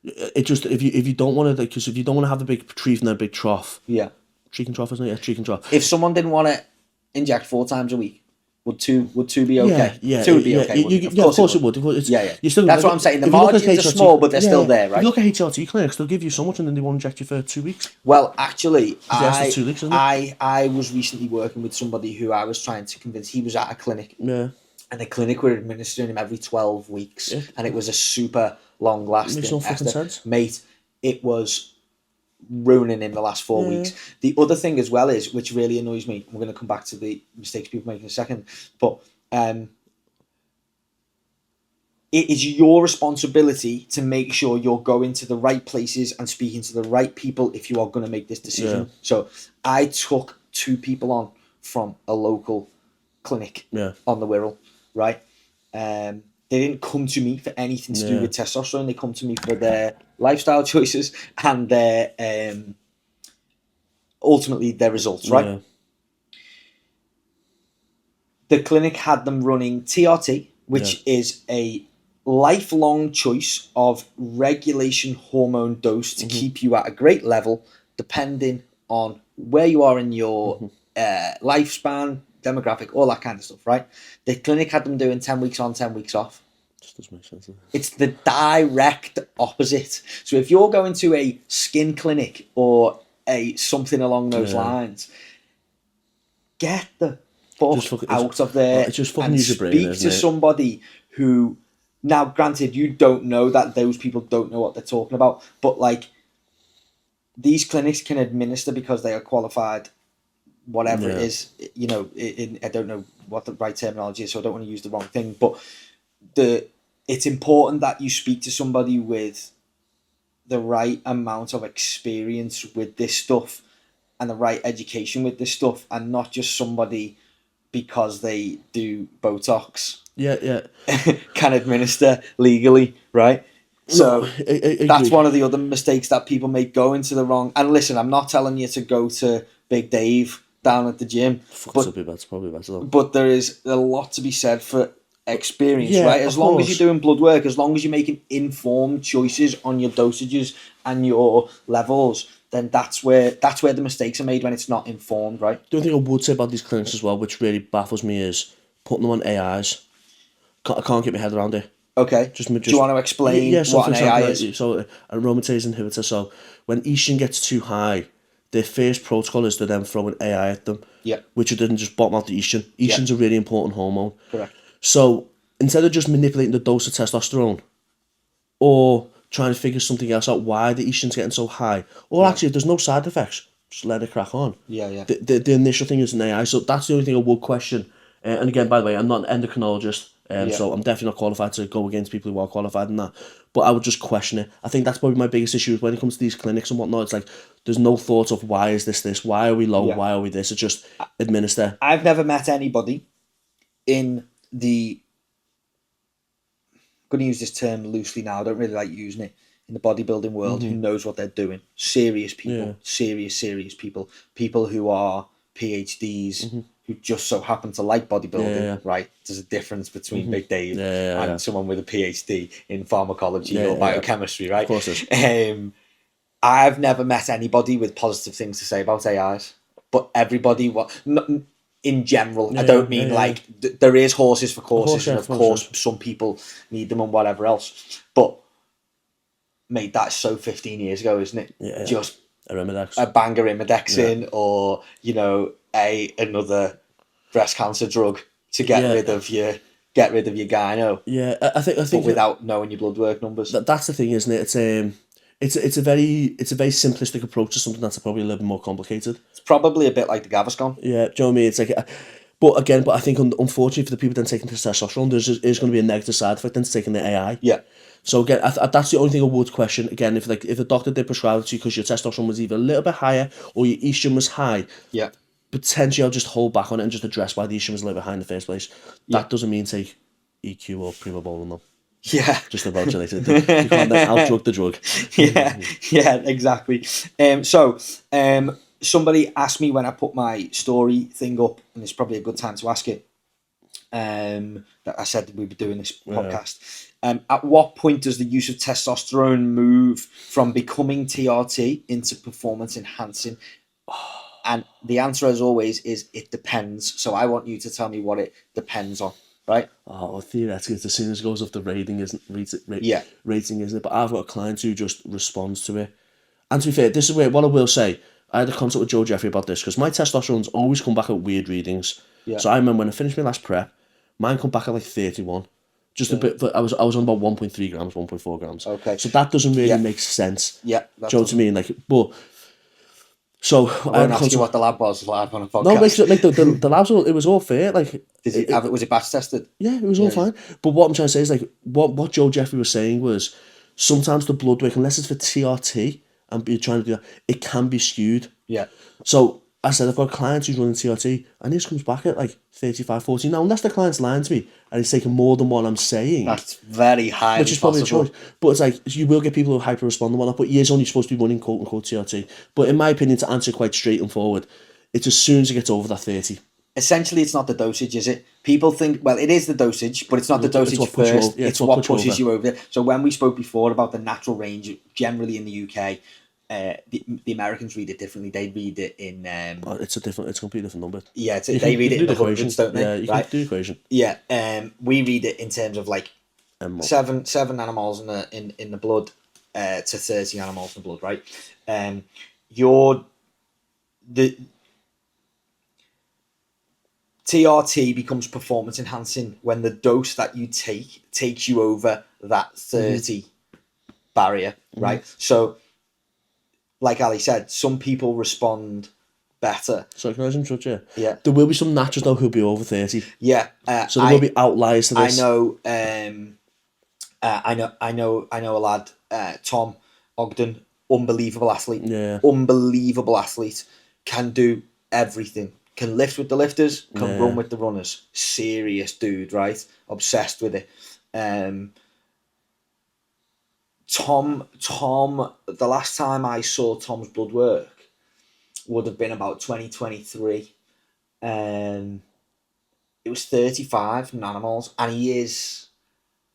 it just if you don't want to, because if you don't want to have the big tree from the big trough. Yeah. Tree and trough, isn't it? Yeah, tree and trough. If someone didn't want to inject 4 times a week, would two be okay? Yeah, 2 would be okay. Of course it would. You're still, that's what I'm saying. The margins are small, but they're still there, right? If you look at HRT clinics, they'll give you so much and then they won't inject you for 2 weeks. Well, actually, 2 weeks, isn't it? I was recently working with somebody who I was trying to convince. He was at a clinic. Yeah. And the clinic were administering him every 12 weeks. Yeah. And it was a super long lasting. Makes no fucking sense. Mate, it was ruining him the last 4 weeks. The other thing as well is, which really annoys me, we're going to come back to the mistakes people make in a second, but it is your responsibility to make sure you're going to the right places and speaking to the right people if you are going to make this decision. So I took 2 people on from a local clinic on the Wirral, right? They didn't come to me for anything to do with testosterone. They come to me for their lifestyle choices and their ultimately their results, right? Yeah. The clinic had them running TRT, which is a lifelong choice of regulation hormone dose to keep you at a great level, depending on where you are in your lifespan, demographic, all that kind of stuff, right? The clinic had them doing 10 weeks on, 10 weeks off. Just doesn't make sense. It's the direct opposite. So if you're going to a skin clinic or a something along those lines, get the fuck out of there and speak to somebody who, now granted, you don't know that those people don't know what they're talking about, but like these clinics can administer because they are qualified, whatever it is, you know, I don't know what the right terminology is, so I don't want to use the wrong thing, but it's important that you speak to somebody with the right amount of experience with this stuff and the right education with this stuff, and not just somebody because they do Botox Yeah. can administer legally, right? So No, I that's agree. one of the other mistakes that people make, go into the wrong. And listen, I'm not telling you to go to Big Dave down at the gym, Fucking be better, probably better though. but there is a lot to be said for experience, Yeah, right? As of long as you're course. doing blood work, as long as you're making informed choices on your dosages and your levels, then that's where the mistakes are made, when it's not informed, right? The only thing I would say about these clinics as well, which really baffles me, is putting them on AIs. I can't get my head around it. Okay. Just Do you want to explain so what for an AI example, is? so a aromatase inhibitor. So when estrogen gets too high, their first protocol is to then throw an AI at them, Yeah. which would then just bottom out the estrogen. Yeah. Estrogen's a really important hormone. Correct. So instead of just manipulating the dose of testosterone, or trying to figure something else out, why the estrogen's getting so high, or actually if there's no side effects, just let it crack on. Yeah. The initial thing is an AI, so that's the only thing I would question. And again, by the way, I'm not an endocrinologist, so I'm definitely not qualified to go against people who are qualified in that. But I would just question it. I think that's probably my biggest issue is when it comes to these clinics and whatnot. It's like there's no thought of why is this, why are we low, why are we this. It's just administer. I've never met anybody in the, I'm going to use this term loosely now, I don't really like using it, in the bodybuilding world, who knows what they're doing. Serious people, serious people, people who are PhDs, who just so happen to like bodybuilding, right? There's a difference between Big Dave and someone with a PhD in pharmacology or biochemistry, right? Of course it is. I've never met anybody with positive things to say about AIs, but everybody, in general, I don't mean like there is horses for courses, and of course some people need them and whatever else, but mate, that's so 15 years ago, isn't it? Yeah. Just a Remedex. a banger Imidex in, or another breast cancer drug to get rid of your gyno. Yeah, I think but without knowing your blood work numbers. That's the thing, isn't it? It's a very simplistic approach to something that's probably a little bit more complicated. It's probably a bit like the Gaviscon. Yeah, do you know what I mean? It's like, but I think unfortunately for the people then taking testosterone, there's going to be a negative side effect then to taking the AI. Yeah. So again, that's the only thing I would question. Again, if a doctor did prescribe it to you because your testosterone was either a little bit higher or your estrogen was high, yeah, potentially I'll just hold back on it and just address why the estrogen was a little bit high in the first place. That doesn't mean take EQ or Primobolan though. Yeah. Just to modulate it. You can't then out-drug the drug. Yeah, exactly. Somebody asked me when I put my story thing up, and it's probably a good time to ask it, that I said we'd be doing this podcast. At what point does the use of testosterone move from becoming TRT into performance enhancing? And the answer, as always, is it depends. So I want you to tell me what it depends on, right? Oh, well, theoretically, it's as soon as it goes off the rating, Yeah. rating, isn't it? But I've got a client who just responds to it. And to be fair, this is where, what I will say, I had a consult with Joe Jeffrey about this, because my testosterone's always come back at weird readings. Yeah. So I remember when I finished my last prep, mine come back at like 31. Just a bit, but I was on about 1.3 grams, 1.4 grams. Okay. So that doesn't really make sense. Yeah. Do you know what I mean? Like, but so I won't ask you what the lab was live on a podcast. No, the labs, it was all fair. Like, did it have it? Was it batch tested? Yeah, it was all fine. But what I'm trying to say is, like, what Joe Jeffrey was saying was sometimes the blood work, unless it's for TRT and you're trying to do that, it can be skewed. Yeah. So I said, I've got clients who's running TRT and he just comes back at like 35, 40. Now, unless the client's lying to me and he's taking more than what I'm saying. That's very high. Which is probably a choice. But it's like, you will get people who hyper respond and whatnot, but he is only supposed to be running quote unquote TRT. But in my opinion, to answer quite straight and forward, it's as soon as it gets over that 30. Essentially, it's not the dosage, is it? People think, well, it is the dosage, but it's not the dosage first. It's what pushes you over there. So when we spoke before about the natural range, generally in the UK, the Americans read it differently. They read it in... it's a completely different number. Yeah, they read it in the hundreds, don't they? Yeah, you can do the equation. Yeah, we read it in terms of like seven animals in the blood to 30 animals in the blood, right? The TRT becomes performance enhancing when the dose that you take takes you over that 30 barrier, right? So, like Ali said, some people respond better. So can I just interrupt you? Yeah. There will be some naturals though who'll be over 30. Yeah. So there will be outliers to this. I know a lad, Tom Ogden, unbelievable athlete. Yeah. Unbelievable athlete, can do everything. can lift with the lifters, can Yeah. run with the runners. Serious dude, right? Obsessed with it. Tom, the last time I saw Tom's blood work would have been about 2023. It was 35 nanomoles, and he is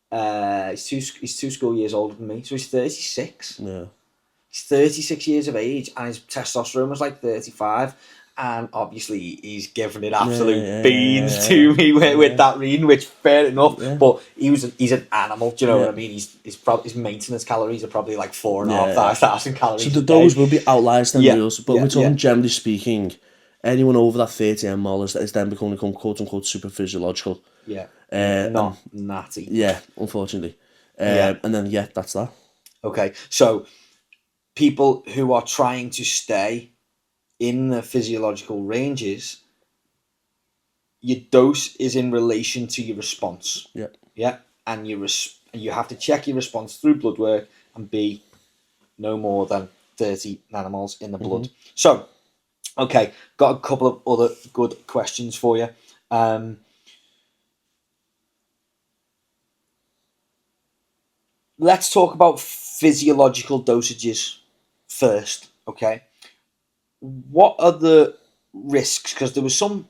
he's two school years older than me, so he's 36. Yeah. He's 36 years of age, and his testosterone was like 35. And obviously, he's given it absolute beans to me with that reading, which fair enough. Yeah. But he's an animal. Do you know Yeah. what I mean? His maintenance calories are probably like 4,500 Yeah. calories. So a those day. will be outliers then, Yeah, rules. But yeah, we're talking yeah. generally speaking, anyone over that 30 mmol is then become quote unquote supraphysiological. Yeah, And not natty. yeah, unfortunately. Yeah. And then that's that. Okay, so people who are trying to stay in the physiological ranges, your dose is in relation to your response. Yeah. Yeah, and you have to check your response through blood work and be no more than 30 nanomoles in the blood. So, okay, got a couple of other good questions for you. Let's talk about physiological dosages first, okay? What are the risks? Because there were some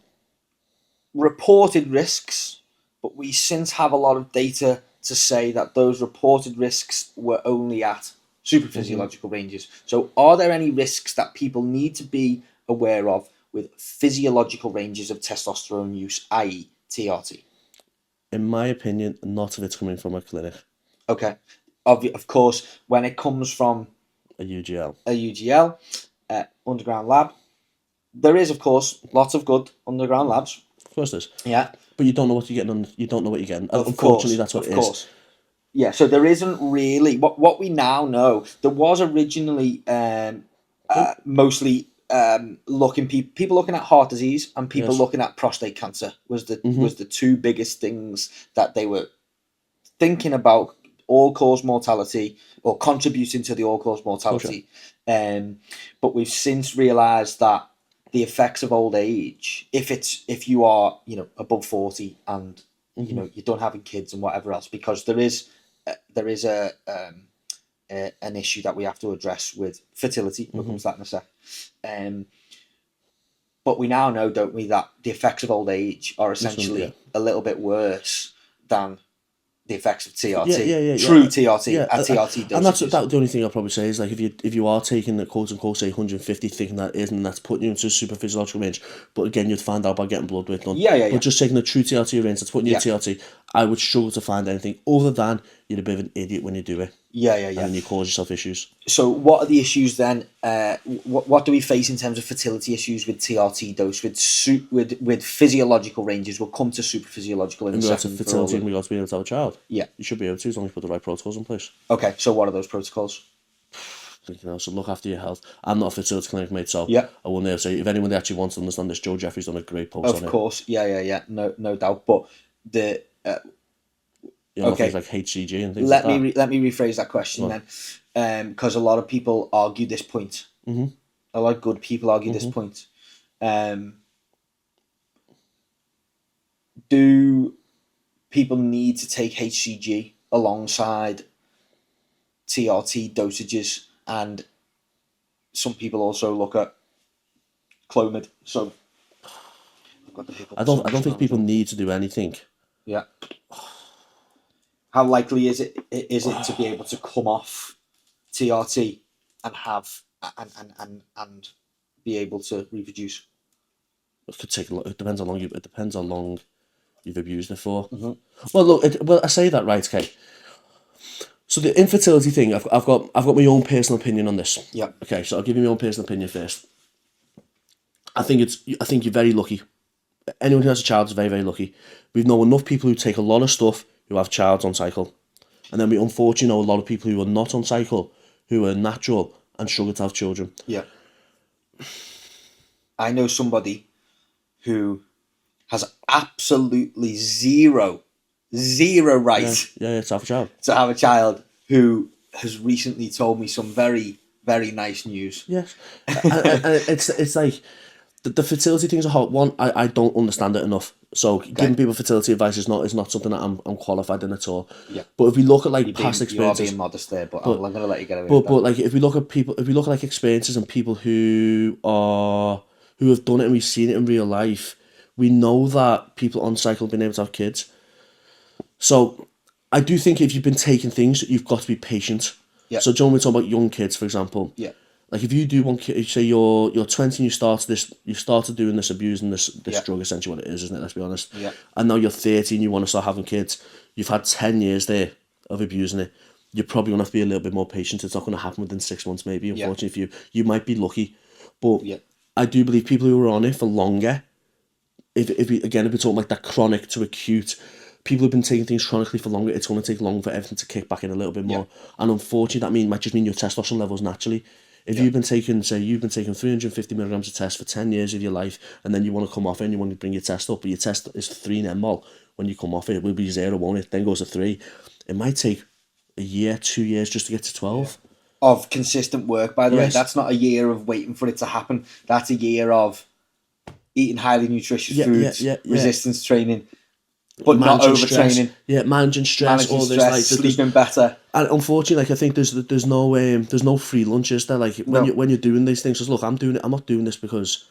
reported risks, but we since have a lot of data to say that those reported risks were only at supraphysiological ranges. So are there any risks that people need to be aware of with physiological ranges of testosterone use, i.e. TRT? In my opinion, not if it's coming from a clinic. Okay. Of course, when it comes from a UGL, underground lab, there is, of course, lots of good underground labs. Of course there's. Yeah. But you don't know what you're getting. You don't know what you're getting. Unfortunately, that's what it is. Yeah, so there isn't really what we now know. There was originally mostly people looking at heart disease and people looking at prostate cancer was the two biggest things that they were thinking about all-cause mortality or contributing to the all-cause mortality. But we've since realised that the effects of old age, if you are above 40 and you don't having kids and whatever else, because there is an issue that we have to address with fertility. We'll come to that in a sec. But we now know, don't we, that the effects of old age are essentially a little bit worse than the effects of TRT, true TRT, at TRT dosages. And that's the only thing I'll probably say is, like, if you are taking the quote unquote say 150, thinking that isn't, and that's putting you into a super physiological range, but again you'd find out by getting blood work done. But just taking the true TRT range that's putting you in TRT, I would struggle to find anything other than you're a bit of an idiot when you do it. And then you cause yourself issues. So what are the issues then? What do we face in terms of fertility issues with TRT dose, with physiological ranges? We'll come to super physiological in a second. Fertility in regards to being able to have a child. Yeah. You should be able to, as long as you put the right protocols in place. Okay, so what are those protocols? So look after your health. I'm not a fertility clinic, mate, so I wouldn't be able to say. If anyone actually wants to understand this, Joe Jeffrey's done a great post on it. Of course, yeah, no doubt. But the things like HCG and things like that. Let me rephrase that question then, because a lot of people argue this point. A lot of good people argue this point. Do people need to take HCG alongside TRT dosages? And some people also look at Clomid. So I don't think people need to do anything. Yeah. How likely is it to be able to come off TRT and have and be able to reproduce? It could take a lot. It depends how long you've abused it for. Well, look. I say that, right? Okay. So the infertility thing, I've got my own personal opinion on this. Yeah. Okay, so I'll give you my own personal opinion first. I think you're very lucky. Anyone who has a child is very, very lucky. We know enough people who take a lot of stuff who have childs on cycle, and then we unfortunately know a lot of people who are not on cycle, who are natural and struggle to have children. Yeah. I know somebody who has absolutely zero right to have a child. To have a child, who has recently told me some very, very nice news. Yes, and it's like, The fertility thing's a hot one. I don't understand it enough. So giving people fertility advice is not something that I'm qualified in at all. Yeah. But if we look at like past You are experiences, being modest there, but I'm going to let you get away but with that. like if we look at people, if we look at like experiences and people who have done it and we've seen it in real life, we know that people on cycle have been able to have kids. So I do think if you've been taking things, you've got to be patient. Yeah. So John, we talk about young kids, for example. Yeah. Like if you do one kid, say you're 20 and you started doing this, abusing this drug, essentially what it is, isn't it? Let's be honest. Yeah. And now you're 30 and you want to start having kids. You've had 10 years there of abusing it. You're probably going to have to be a little bit more patient. It's not going to happen within 6 months, maybe. Unfortunately for you, you might be lucky, but I do believe people who are on it for longer. If we talk like that chronic to acute, people have been taking things chronically for longer. It's going to take longer for everything to kick back in a little bit more. And unfortunately, that might just mean your testosterone levels naturally. If you've been taking 350 milligrams of test for 10 years of your life, and then you want to come off it and you want to bring your test up, but your test is 3 mmol, when you come off it, it will be 0, won't it? Then goes to 3. It might take a year, 2 years just to get to 12. Of consistent work, by the way. That's not a year of waiting for it to happen. That's a year of eating highly nutritious foods, resistance training, but not overtraining. Managing stress, all this, like sleeping better. And unfortunately, like I think there's no free lunches there. Like when you're doing these things, look, I'm doing it. I'm not doing this because,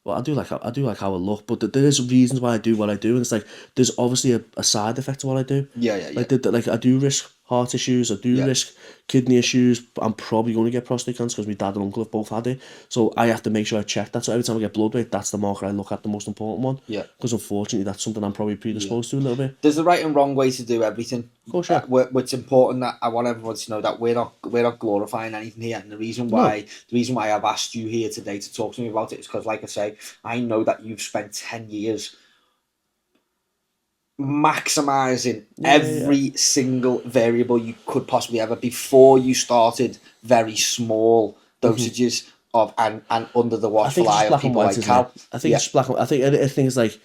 well, I do like how I look, but there is reasons why I do what I do, and it's like there's obviously a side effect to what I do. Like I do risk heart issues, I do risk kidney issues. I'm probably going to get prostate cancer because my dad and uncle have both had it. So I have to make sure I check that. So every time I get blood weight, that's the marker I look at, the most important one. Because unfortunately, that's something I'm probably predisposed to a little bit. There's the right and wrong way to do everything. Of course, yeah. What's important, that I want everyone to know, that we're not glorifying anything here. And the reason why I've asked you here today to talk to me about it is because, like I say, I know that you've spent 10 years maximizing every single variable you could possibly ever before you started very small dosages of and under the watchful eye of people like Cal. I think it's black and white. I think things like,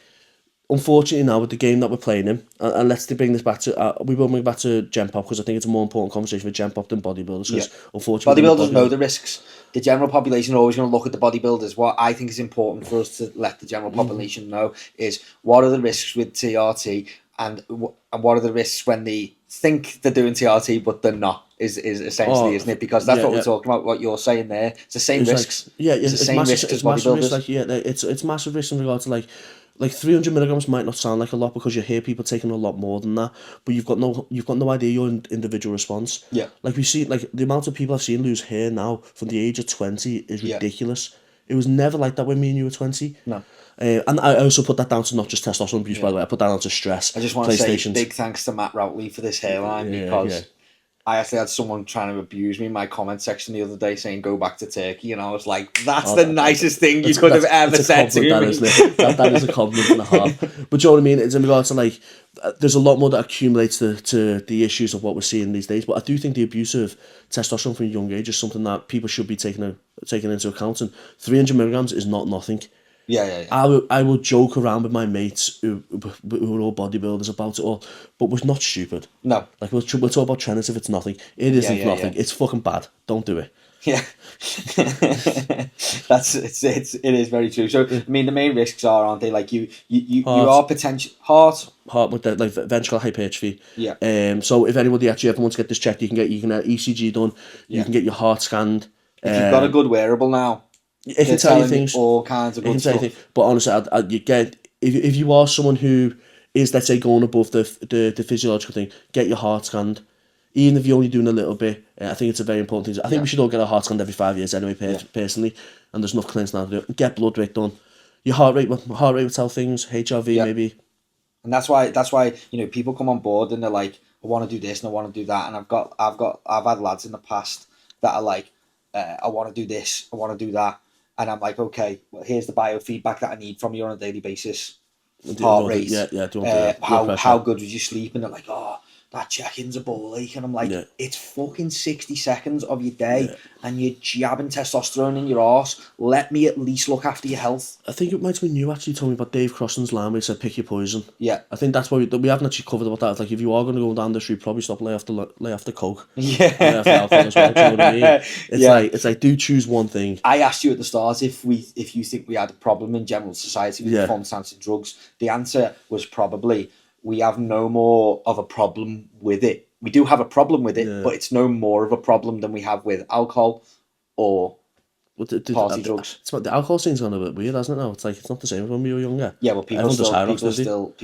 unfortunately now with the game that we're playing in, and let's bring this back to we will bring it back to Gen Pop, because I think it's a more important conversation for Gen Pop than bodybuilders, because unfortunately bodybuilders know the risks. The general population are always going to look at the bodybuilders. What I think is important for us to let the general population know is what are the risks with TRT, and what are the risks when they think they're doing TRT but they're not, is essentially, isn't it? Because that's what we're talking about, what you're saying there. It's the same risks. It's the same massive, risks as bodybuilders. Risk, it's massive risk in regard to like 300 milligrams might not sound like a lot because you hear people taking a lot more than that, but you've got no idea your individual response. Like we see, like the amount of people I've seen lose hair now from the age of 20 is ridiculous. It was never like that when me and you were 20. No. And I also put that down to not just testosterone abuse, by the way. I put that down to stress. I just want to say big thanks to Matt Routley for this hairline, because I actually had someone trying to abuse me in my comment section the other day saying go back to Turkey, and I was like, that's the nicest thing you could have ever said to me. That is a compliment and a half. But do you know what I mean? It's in regards to like, there's a lot more that accumulates to the issues of what we're seeing these days. But I do think the abuse of testosterone from a young age is something that people should be taking into account. And 300 milligrams is not nothing. I will joke around with my mates who are all bodybuilders about it all, but we're not stupid. No. Like we'll talk about trends if it's nothing. It isn't nothing. It's fucking bad. Don't do it. Yeah. It is very true. So I mean, the main risks aren't they, like you are potential heart with the, like ventricular hypertrophy. So if anybody actually ever wants to get this checked, you can get ECG done. You can get your heart scanned. If you've got a good wearable now, it can tell you things, all kinds of good stuff. But honestly, you get, if you are someone who is, let's say, going above the physiological thing, get your heart scanned. Even if you're only doing a little bit, I think it's a very important thing. I think we should all get our heart scanned every 5 years anyway, personally. And there's enough clinics now to do it. Get blood weight done. Your heart rate will tell things. HRV maybe. And that's why people come on board and they're like, I want to do this and I want to do that. And I've had lads in the past that are like, I want to do this, I want to do that. And I'm like, okay, well, here's the biofeedback that I need from you on a daily basis. Heart rate, how good was you sleep? And they're like, oh, that check-in's a ball ache, and I'm like, Yeah. it's fucking 60 seconds of your day, Yeah. and you're jabbing testosterone in your arse. Let me at least look after your health. I think it might have been you actually told me about Dave Crossan's line where he said pick your poison. Yeah. I think that's why we haven't actually covered about that. It's like if you are going to go down the street, probably stop lay off the coke. Yeah. And lay off the alcohol as well. Do you know what I mean? Yeah. It's like do choose one thing. I asked you at the start if you think we had a problem in general society with performance-enhancing drugs. The answer was probably we have no more of a problem with it. We do have a problem with it, but it's no more of a problem than we have with alcohol or party drugs. It's about the alcohol scene's gone a bit weird, hasn't it? Now it's like it's not the same as when we were younger. Yeah, well, people are still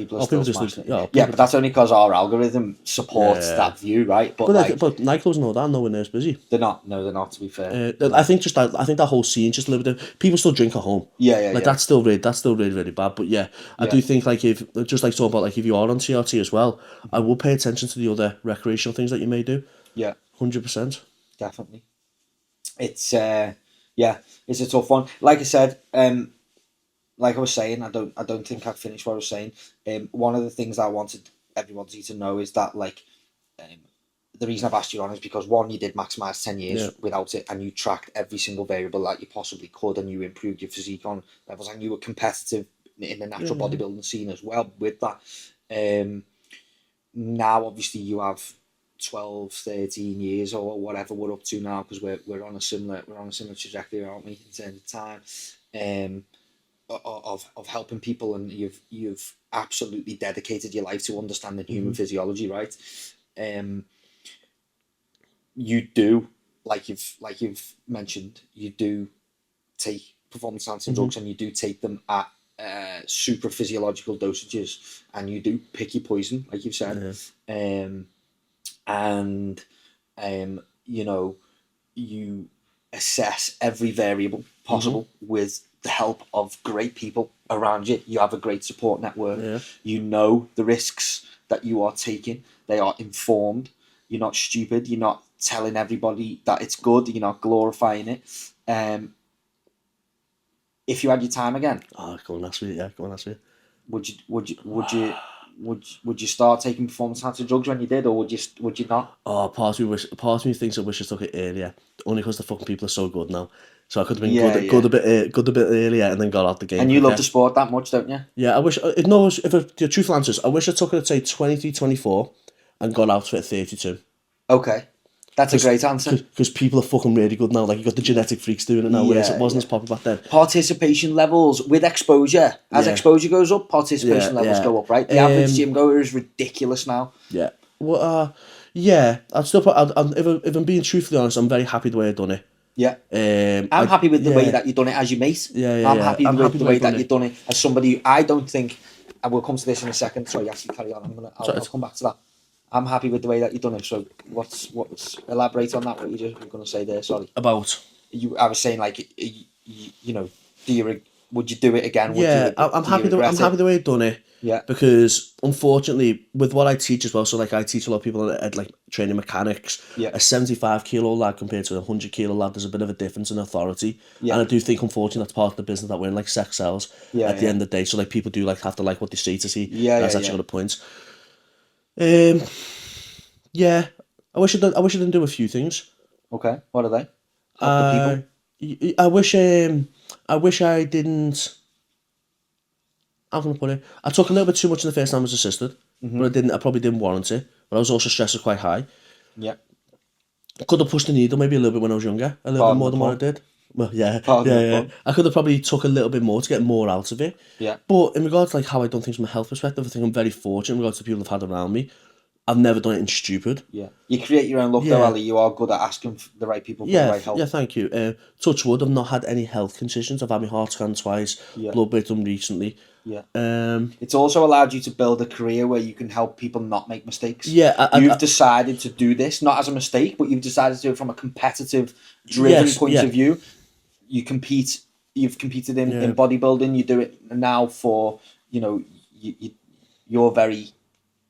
smashing it. Yeah, but that's only because our algorithm supports that view, right? But nightclubs and all that, nowhere near as busy. They're not. No, they're not. To be fair, I think that whole scene just a little bit. People still drink at home. That's still really really bad. But I do think like if just like talking about like if you are on TRT as well, I will pay attention to the other recreational things that you may do. Yeah, 100%. Definitely. It's it's a tough one. Like I said, like I was saying, I don't think I finished what I was saying. One of the things I wanted everybody to know is that like, the reason I've asked you on is because one, you did maximise 10 years without it, and you tracked every single variable that you possibly could, and you improved your physique on levels, and you were competitive in the natural bodybuilding scene as well with that. Now obviously you have 12, 13 years or whatever we're up to now, because we're on a similar trajectory, aren't we, in terms of time, of helping people, and you've absolutely dedicated your life to understanding human physiology, right? You do, like you've mentioned, you do take performance enhancing drugs, and you do take them at supraphysiological dosages, and you do pick your poison, like you've said. And you know, you assess every variable possible with the help of great people around you. You have a great support network. You know the risks that you are taking. They are informed. You're not stupid. You're not telling everybody that it's good. You're not glorifying it. If you had your time again, go and ask me. Yeah, go and ask me. Would you start taking performance enhancing drugs when you did, or would you not? Oh, part of me thinks I wish I took it earlier, only because the fucking people are so good now. So I could have been good a bit earlier, and then got out the game. And you love the sport that much, don't you? Yeah, I wish. If the truthful answer is, I wish I took it at say 23, 24, and got out for it at 32. Okay. That's a great answer. Because people are fucking really good now. Like, you got the genetic freaks doing it now, whereas it wasn't as popular back then. Participation levels with exposure. As exposure goes up, participation levels go up, right? The average gym goer is ridiculous now. Yeah. Well, I'd still if I'm being truthfully honest, I'm very happy the way I've done it. Yeah. I'm happy with the way that you've done it as your mate. I'm happy with the way that you've done it as somebody. I don't think, and we'll come to this in a second. Sorry, actually, carry on. I'll come back to that. I'm happy with the way that you've done it. So what's elaborate on that? What you were going to say there? Sorry. About I was saying, like, you know, would you do it again? I'm happy the way I've done it. Yeah. Because unfortunately, with what I teach as well, so like I teach a lot of people at like training mechanics. Yeah. A 75 kilo lad compared to a 100 kilo lad, there's a bit of a difference in authority. Yeah. And I do think, unfortunately, that's part of the business that we're in, like sex sells. At the end of the day, so like people do like have to like what they say to see. That's actually got a point. I wish I didn't do a few things. Okay, what are they? Help the people. I wish I didn't. How can I put it? I took a little bit too much in the first time I was assisted, but I probably didn't warrant it. But I was also stressed quite high. Yeah. I could have pushed the needle maybe a little bit when I was younger, a little bit more than what I did. Well, yeah. I could have probably took a little bit more to get more out of it. Yeah. But in regards to like how I done things from a health perspective, I think I'm very fortunate in regards to the people I've had around me. I've never done anything stupid. Yeah. You create your own look though, Ali. You are good at asking the right people for the right help. Yeah, thank you. Touch wood, I've not had any health conditions. I've had my heart scanned twice, blood work done recently. Yeah. It's also allowed you to build a career where you can help people not make mistakes. Yeah. You've decided to do this, not as a mistake, but you've decided to do it from a competitive, driven point of view. You've competed in bodybuilding. You do it now for, you know, you're very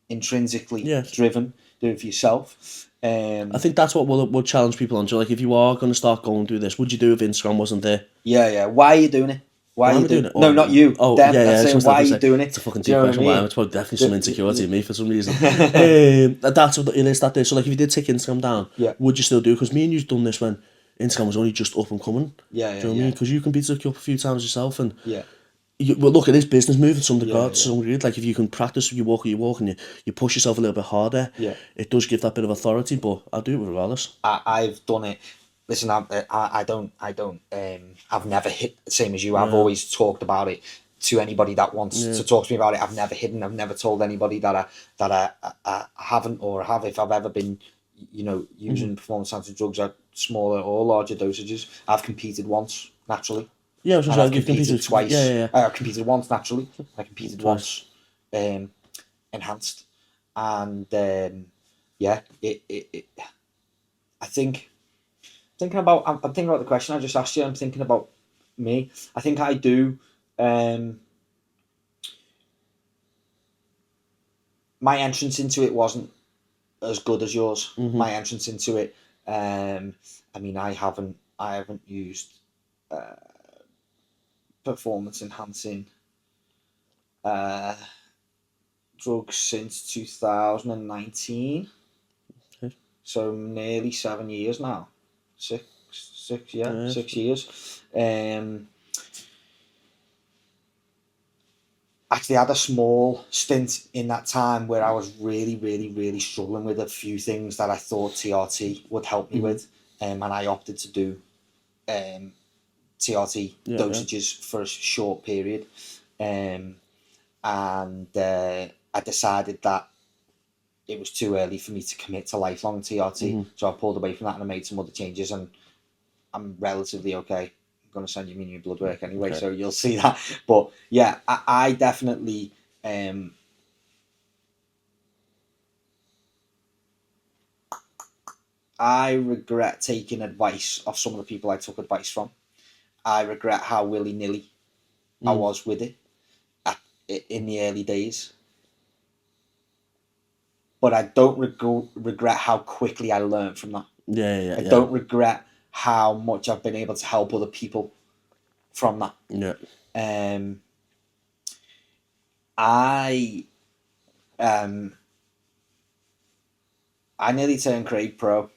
intrinsically driven, do it for yourself. I think that's what we'll challenge people on. So like, if you are going to start going through this, would you do it if Instagram wasn't there? Yeah. Why are you doing it? Why Why are am you I doing doing it? it? No, not you. Oh, Them. yeah, I'm yeah. I was saying, just why going are to you say, doing it? it's a fucking Do you deep know what I question. Why? mean? It's probably definitely some insecurity in me for some reason. Yeah. That's what it is, that day. So, like, if you did take Instagram down, Yeah. would you still do it? Because me and you've done this when Instagram was only just up and coming. Yeah, Do you know what I mean? Because you competed up a few times yourself, and yeah, well, look, it is business move in some regard, to yeah. some degree. Like, if you can practice, you walk, and you push yourself a little bit harder, Yeah. it does give that bit of authority, but I'll do it regardless. I've done it. Listen, I've never hit, same as you. I've always talked about it to anybody that wants to talk to me about it. I've never hidden. I've never told anybody that I haven't or have, if I've ever been, using performance enhancing drugs at smaller or larger dosages. I've competed once naturally. Yeah, I was And just I've you've competed twice. Yeah. I've competed once naturally. I competed Twice. once, enhanced, and I think I'm thinking about the question I just asked you. I'm thinking about me. I think I do. My entrance into it wasn't as good as yours. My entrance into it. I mean, I haven't used performance enhancing drugs since 2019. Okay. So nearly 7 years now. Six, yeah, Yeah. 6 years. Actually had a small stint in that time where I was really, really, really struggling with a few things that I thought TRT would help me with, and I opted to do TRT dosages for a short period, and I decided that it was too early for me to commit to lifelong TRT, so I pulled away from that and I made some other changes, and I'm relatively okay. I'm going to send you my new blood work anyway, so you'll see that. But yeah, I definitely I regret taking advice off some of the people I took advice from. I regret how willy-nilly I was with it in the early days. But I don't regret how quickly I learned from that. Yeah. I don't regret how much I've been able to help other people from that. Yeah. I nearly turned Craig pro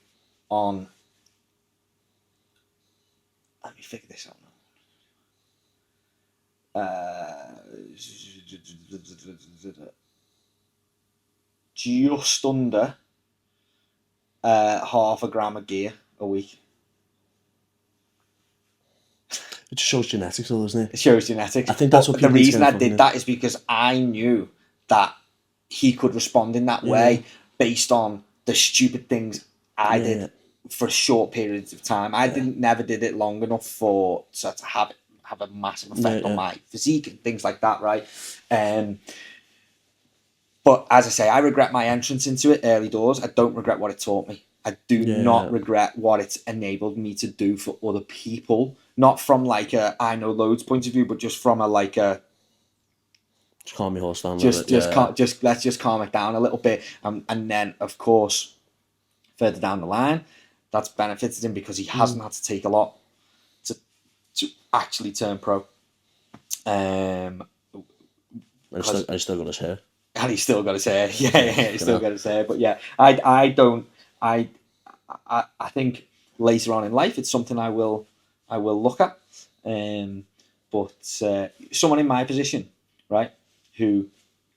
on. Let me figure this out now. Just under half a gram of gear a week. It just shows genetics, though, doesn't it? It shows genetics. I think that's what the people need to reason get I from did it. that is because I knew that he could respond in that way based on the stupid things I did for short periods of time. I never did it long enough to have a massive effect on my physique and things like that, right? But as I say, I regret my entrance into it early doors. I don't regret what it taught me. I do not regret what it's enabled me to do for other people. Not from like a I know loads point of view, but just from a like a Just calm your horse down a just little bit. just let's just calm it down a little bit, and then of course further down the line, that's benefited him because he hasn't had to take a lot to actually turn pro. And he's still got his hair. And he's still got his hair. Yeah, he's still got his hair. But yeah, I think later on in life it's something I will look at. But someone in my position, right, who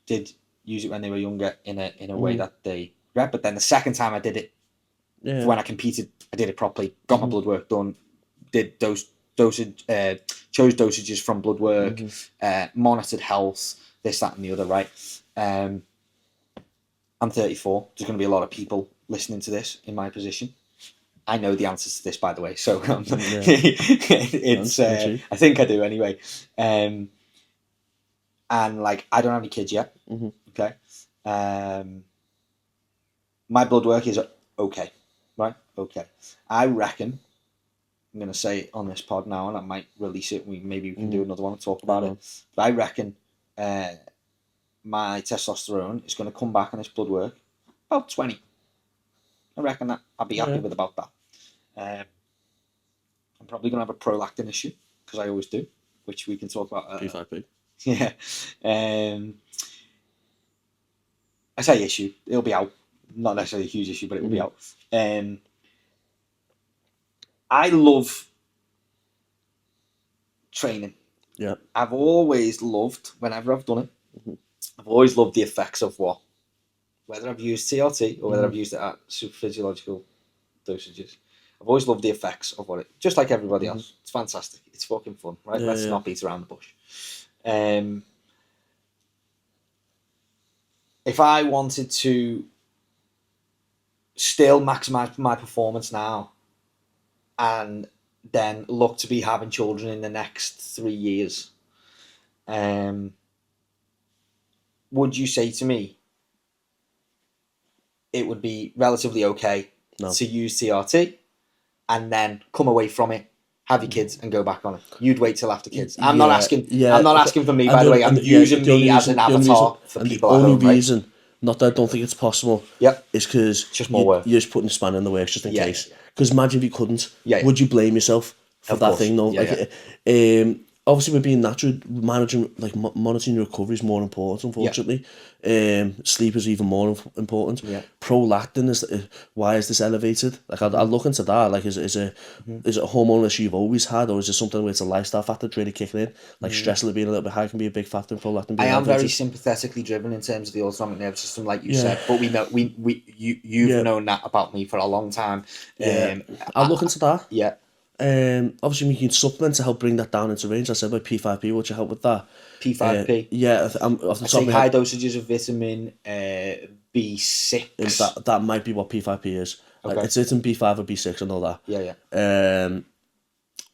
did use it when they were younger in a way that they regret. But then the second time I did it, when I competed, I did it properly, got my blood work done, did dosage, chose dosages from blood work, monitored health, this, that, and the other, right? I'm 34. There's going to be a lot of people listening to this in my position. I know the answers to this, by the way, so it's. I think I do anyway. And like, I don't have any kids yet. Okay. My blood work is okay, right? Okay. I reckon. I'm going to say it on this pod now, and I might release it. Maybe we can do another one and talk about it. But I reckon my testosterone is going to come back on this blood work about 20. I reckon that I'll be happy with about that. I'm probably going to have a prolactin issue because I always do. which we can talk about. P5P. Yeah. I say issue, it'll be out. Not necessarily a huge issue, but it will be out. I love training. Yeah. I've always loved, whenever I've done it, I've always loved the effects of what, whether I've used TRT or whether I've used it at supraphysiological dosages. I've always loved the effects of what it, just like everybody else. It's fantastic. It's fucking fun, right? Yeah, Let's yeah. not beat around the bush. If I wanted to still maximize my performance now and then look to be having children in the next 3 years, would you say to me it would be relatively okay to use TRT and then come away from it, have your kids and go back on it? You'd wait till after kids. I'm not asking. Yeah, I'm not asking for me, by the way. I'm using me as an avatar for people at home. The only reason, not that I don't think it's possible, is because just more work. You're just putting a spanner in the works just in case. Because imagine if you couldn't. Would you blame yourself for that thing? No. Obviously, with being natural, monitoring your recovery is more important, unfortunately. Sleep is even more important. Prolactin is why is this elevated? Like I'll look into that. Like is it a hormone issue you've always had, or is it something where it's a lifestyle factor really kicking in? Like stress level being a little bit high can be a big factor in prolactin being I am elevated. very sympathetically driven in terms of the autonomic nervous system, like you said. But we know you've known that about me for a long time. I'll look into that. Yeah. Obviously we can supplement to help bring that down into range. I said about P5P, would you help with that? P5P. I'm off the I top take of high dosages of vitamin B6. That might be what P5P is. Okay. It's in B5 or B6 and all that. Yeah.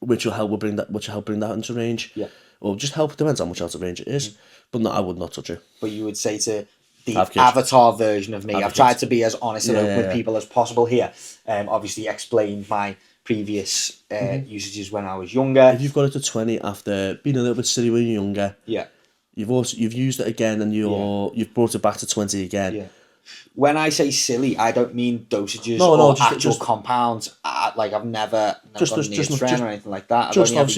Which will help bring that into range. Yeah. Or just help, depends how much out of range it is. But no, I would not touch it. But you would say to the avatar version of me, I've tried to be as honest and open with people as possible here. Obviously explained my previous usages when I was younger. If you've got it to 20 after being a little bit silly when you're younger, you've used it again and you've brought it back to 20 again. Yeah. When I say silly, I don't mean dosages or actual compounds. Like I've never gone near trend or anything like that. Just not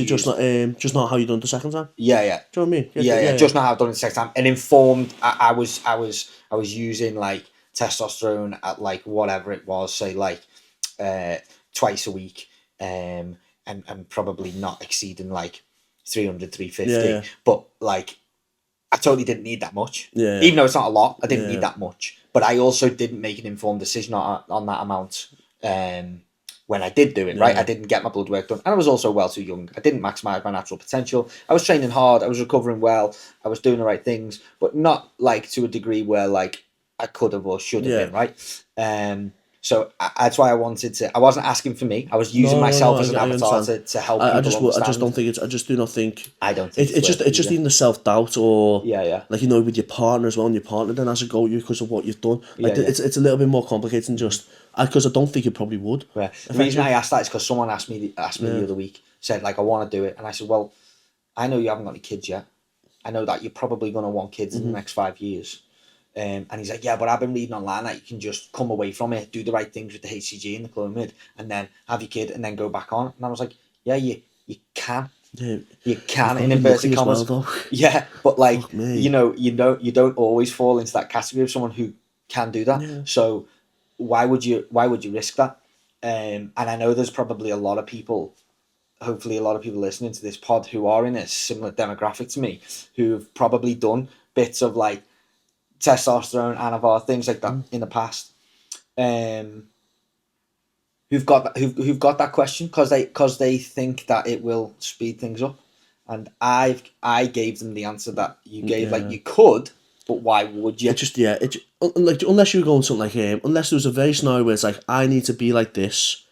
how you done it the second time. Yeah, yeah. Do you know what I mean? Yeah. Just not how I've done it the second time. And informed, I was using like testosterone at like whatever it was, say like twice a week, and probably not exceeding like 300, 350. But like I totally didn't need that much. Even though it's not a lot, I didn't need that much. But I also didn't make an informed decision on that amount when I did do it, right? I didn't get my blood work done. And I was also well too young. I didn't maximise my natural potential. I was training hard. I was recovering well. I was doing the right things. But not like to a degree where like I could have or should have been, right? So that's why I wanted to. I wasn't asking for me. I was using myself as an avatar to help people understand. I just don't think it's. I just do not think. I don't think it's just even the self doubt or like with your partner as well. And your partner then has a go at you because of what you've done. It's a little bit more complicated than just because I don't think you probably would. The reason I asked that is because someone asked me the other week, said like I want to do it, and I said, well, I know you haven't got any kids yet. I know that you're probably going to want kids in the next 5 years. And he's like, yeah, but I've been reading online that you can just come away from it, do the right things with the HCG and the Clomid, and then have your kid and then go back on. And I was like, yeah, you can. Yeah, you can in inverted commas. But like you don't always fall into that category of someone who can do that. So why would you risk that? And I know there's probably a lot of people, hopefully a lot of people listening to this pod who are in a similar demographic to me, who've probably done bits of like testosterone, anavar, things like that in the past, who've got that question because they think that it will speed things up, and I gave them the answer that you gave, like you could, but why would you? Like unless you were going something like unless there was a very scenario where it's like I need to be like this.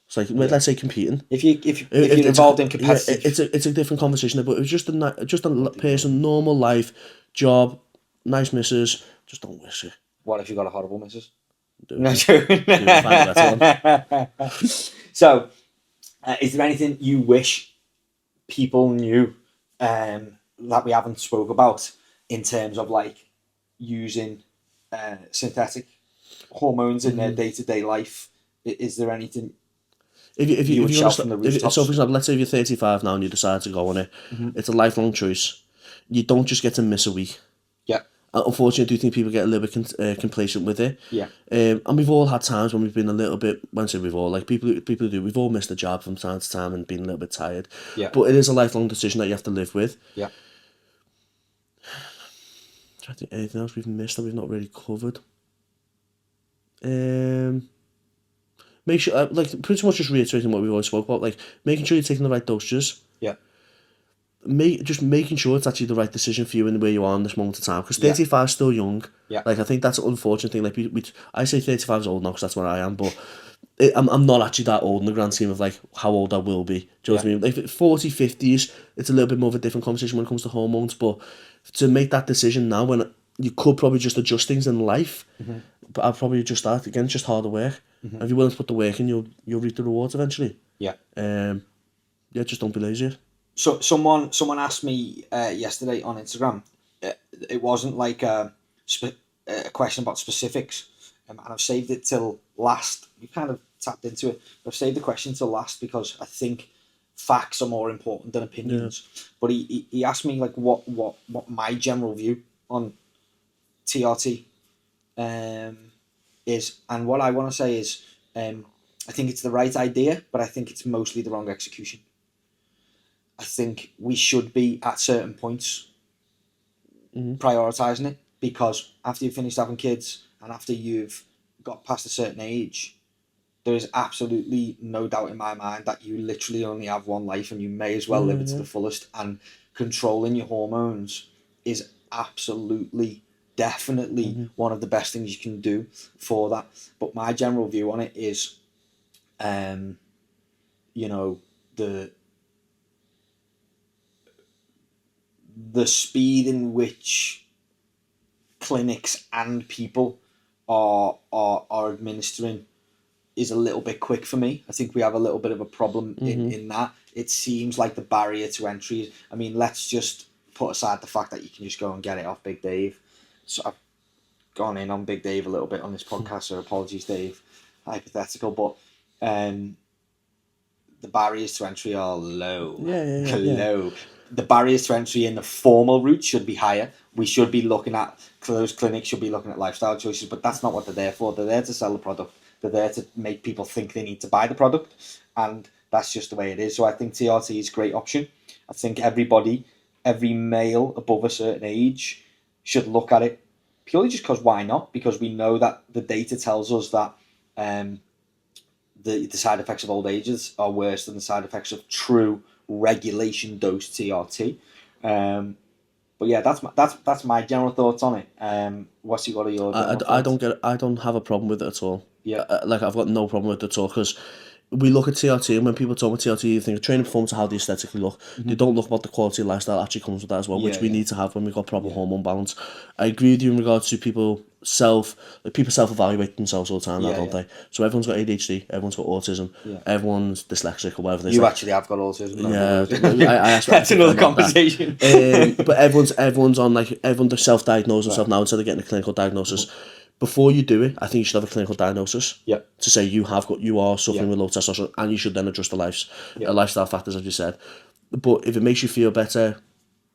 It's like let's say competing. If you're involved in competitive, it's a different conversation. But it was just a person, normal life, job, nice missus. Just don't wish it. What if you got a horrible missus? No. So, is there anything you wish people knew that we haven't spoke about in terms of like using synthetic hormones in their day-to-day life? Is there anything? if you would you're gonna shout from the if, rooftops. so for example, let's say if you're 35 now and you decide to go on it, it's a lifelong choice. You don't just get to miss a week. Yeah, Unfortunately, I do think people get a little bit complacent with it. yeah, And we've all had times when we've been a little bit. When I say we've all, like people do. We've all missed a job from time to time and been a little bit tired. yeah, But it is a lifelong decision that you have to live with. yeah. I think anything else we've missed that we've not really covered. Make sure, like, pretty much just reiterating what we've always spoke about, like making sure you're taking the right dosages. Yeah. Just making sure it's actually the right decision for you and where you are in this moment of time. Because Yeah. 35 is still young. Yeah. Like, I think that's an unfortunate thing. Like, I say 35 is old now because that's where I am, but I'm not actually that old in the grand scheme of, like, how old I will be. Do you know what I mean? Like, 40, 50s, it's a little bit more of a different conversation when it comes to hormones, but to make that decision now when you could probably just adjust things in life, but I'd probably adjust that. Again, it's just harder work. And if you're willing to put the work in, you'll reap the rewards eventually. Yeah. Yeah, just don't be lazy. So someone asked me yesterday on Instagram. It wasn't like a question about specifics, and I've saved it till last. You kind of tapped into it. I've saved the question till last because I think facts are more important than opinions. Yeah. But he asked me like what my general view on TRT is, and what I want to say is I think it's the right idea, but I think it's mostly the wrong execution. I think we should be at certain points prioritising it, because after you've finished having kids and after you've got past a certain age, there is absolutely no doubt in my mind that you literally only have one life and you may as well live it to the fullest, and controlling your hormones is absolutely, definitely one of the best things you can do for that. But my general view on it is, you know, the speed in which clinics and people are administering is a little bit quick for me. I think we have a little bit of a problem in that. It seems like the barrier to entry. I mean, let's just put aside the fact that you can just go and get it off Big Dave. So I've gone in on Big Dave a little bit on this podcast, so apologies, Dave. Hypothetical, but the barriers to entry are low. Low. The barriers to entry in the formal route should be higher. We should be looking at, those clinics should be looking at lifestyle choices, but that's not what they're there for. They're there to sell the product. They're there to make people think they need to buy the product, and that's just the way it is. So I think TRT is a great option. I think everybody, every male above a certain age, should look at it purely just because why not? Because we know that the data tells us that the side effects of old ages are worse than the side effects of true regulation dose TRT. But yeah, that's my general thoughts on it. What are your thoughts? I don't have a problem with it at all. Yeah. Like, I've got no problem with it at all, because we look at TRT, and when people talk about TRT, you think training performance and how they aesthetically look. They don't look about the quality of lifestyle that actually comes with that as well, which we need to have when we've got proper hormone balance. I agree with you in regards to people self-evaluate themselves all the time, don't they? So everyone's got ADHD, everyone's got autism, everyone's dyslexic or whatever. You actually have got autism. I that's another conversation. But everyone's on, like, everyone to self-diagnose themselves now instead of getting a clinical diagnosis. Before you do it, I think you should have a clinical diagnosis. Yeah. To say you are suffering with low testosterone, and you should then adjust the lifestyle factors, as you said. But if it makes you feel better,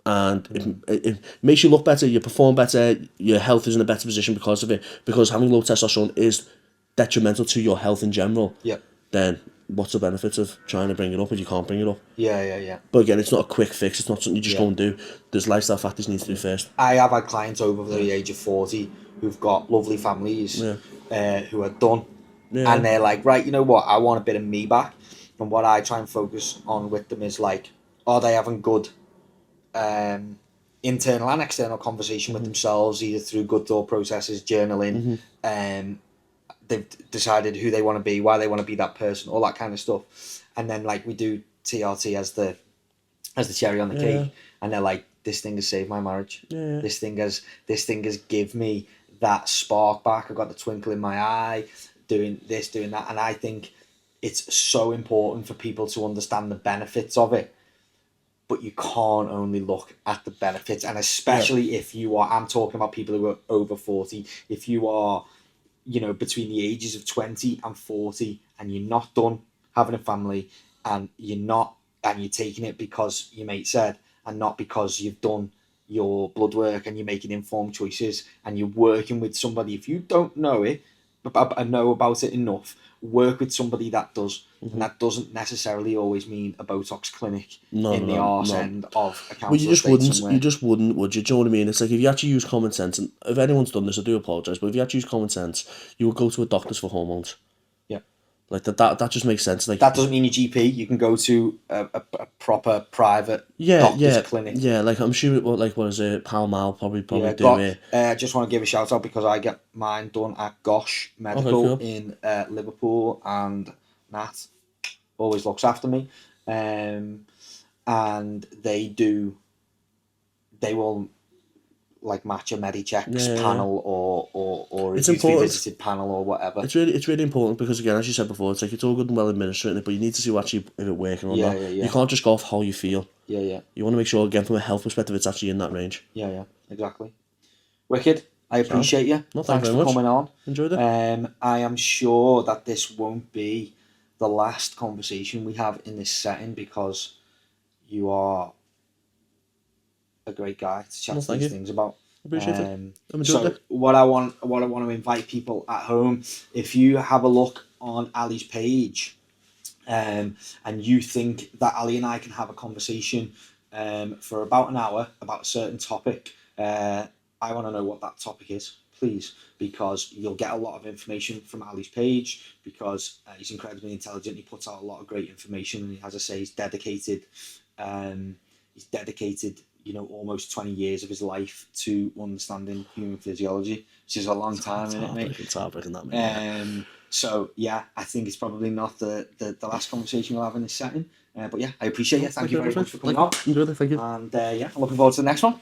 and it makes you look better, you perform better, your health is in a better position because of it, because having low testosterone is detrimental to your health in general. Yeah. Then what's the benefit of trying to bring it up if you can't bring it up? Yeah. But again, it's not a quick fix. It's not something you just go and do. There's lifestyle factors you need to do first. I have had clients over the age of 40 who've got lovely families, who are done, and they're like, right, you know what, I want a bit of me back. And what I try and focus on with them is, like, are they having good internal and external conversation with themselves, either through good thought processes, journaling, they've decided who they want to be, why they want to be that person, all that kind of stuff. And then, like, we do TRT as the cherry on the cake, and they're like, this thing has saved my marriage. This thing has give me that spark back. I've got the twinkle in my eye, doing this, doing that. And I think it's so important for people to understand the benefits of it. But you can't only look at the benefits, and especially if you are, I'm talking about people who are over 40, if you are, you know, between the ages of 20 and 40 and you're not done, having a family, and you're taking it because your mate said, and not because you've done your blood work and you're making informed choices and you're working with somebody. If you don't know it and know about it enough, work with somebody that does. And that doesn't necessarily always mean a Botox clinic in the arse end of a council Well, you just estate wouldn't. somewhere. You just wouldn't, would you? Do you know what I mean? It's like if you actually use common sense, and if anyone's done this, I do apologise, but if you actually use common sense, you would go to a doctor's for hormones. Yeah. Like that just makes sense. Like that doesn't mean your GP. You can go to a proper private doctor's clinic. Yeah, like I'm sure what is it, Pall Mall probably Yeah, do it. I just want to give a shout out because I get mine done at Gosh Medical cool. in Liverpool, and Nat always looks after me, and they will like match a Medichecks panel or a It's youth important. revisited panel or whatever. It's really important because again, as you said before, it's like it's all good and well administering it, but you need to see actually if it's working or not. Yeah. You can't just go off how you feel. Yeah. You want to make sure again from a health perspective it's actually in that range. Yeah, exactly. Wicked. I appreciate you. No, Thanks for coming on. Enjoyed it. I am sure that this won't be the last conversation we have in this setting because you are a great guy to chat these things about. Appreciate it. So what I want to invite people at home, if you have a look on Ali's page, and you think that Ali and I can have a conversation for about an hour about a certain topic, I want to know what that topic is, please, because you'll get a lot of information from Ali's page because he's incredibly intelligent. He puts out a lot of great information, and as I say, he's dedicated. Almost 20 years of his life to understanding human physiology, which is a long time, isn't it, mate? It's heartbreaking that, mate. So yeah, I think it's probably not the last conversation we'll have in this setting. But yeah, I appreciate it. Thank you very much for coming on. Enjoyed it, thank you. And I'm looking forward to the next one.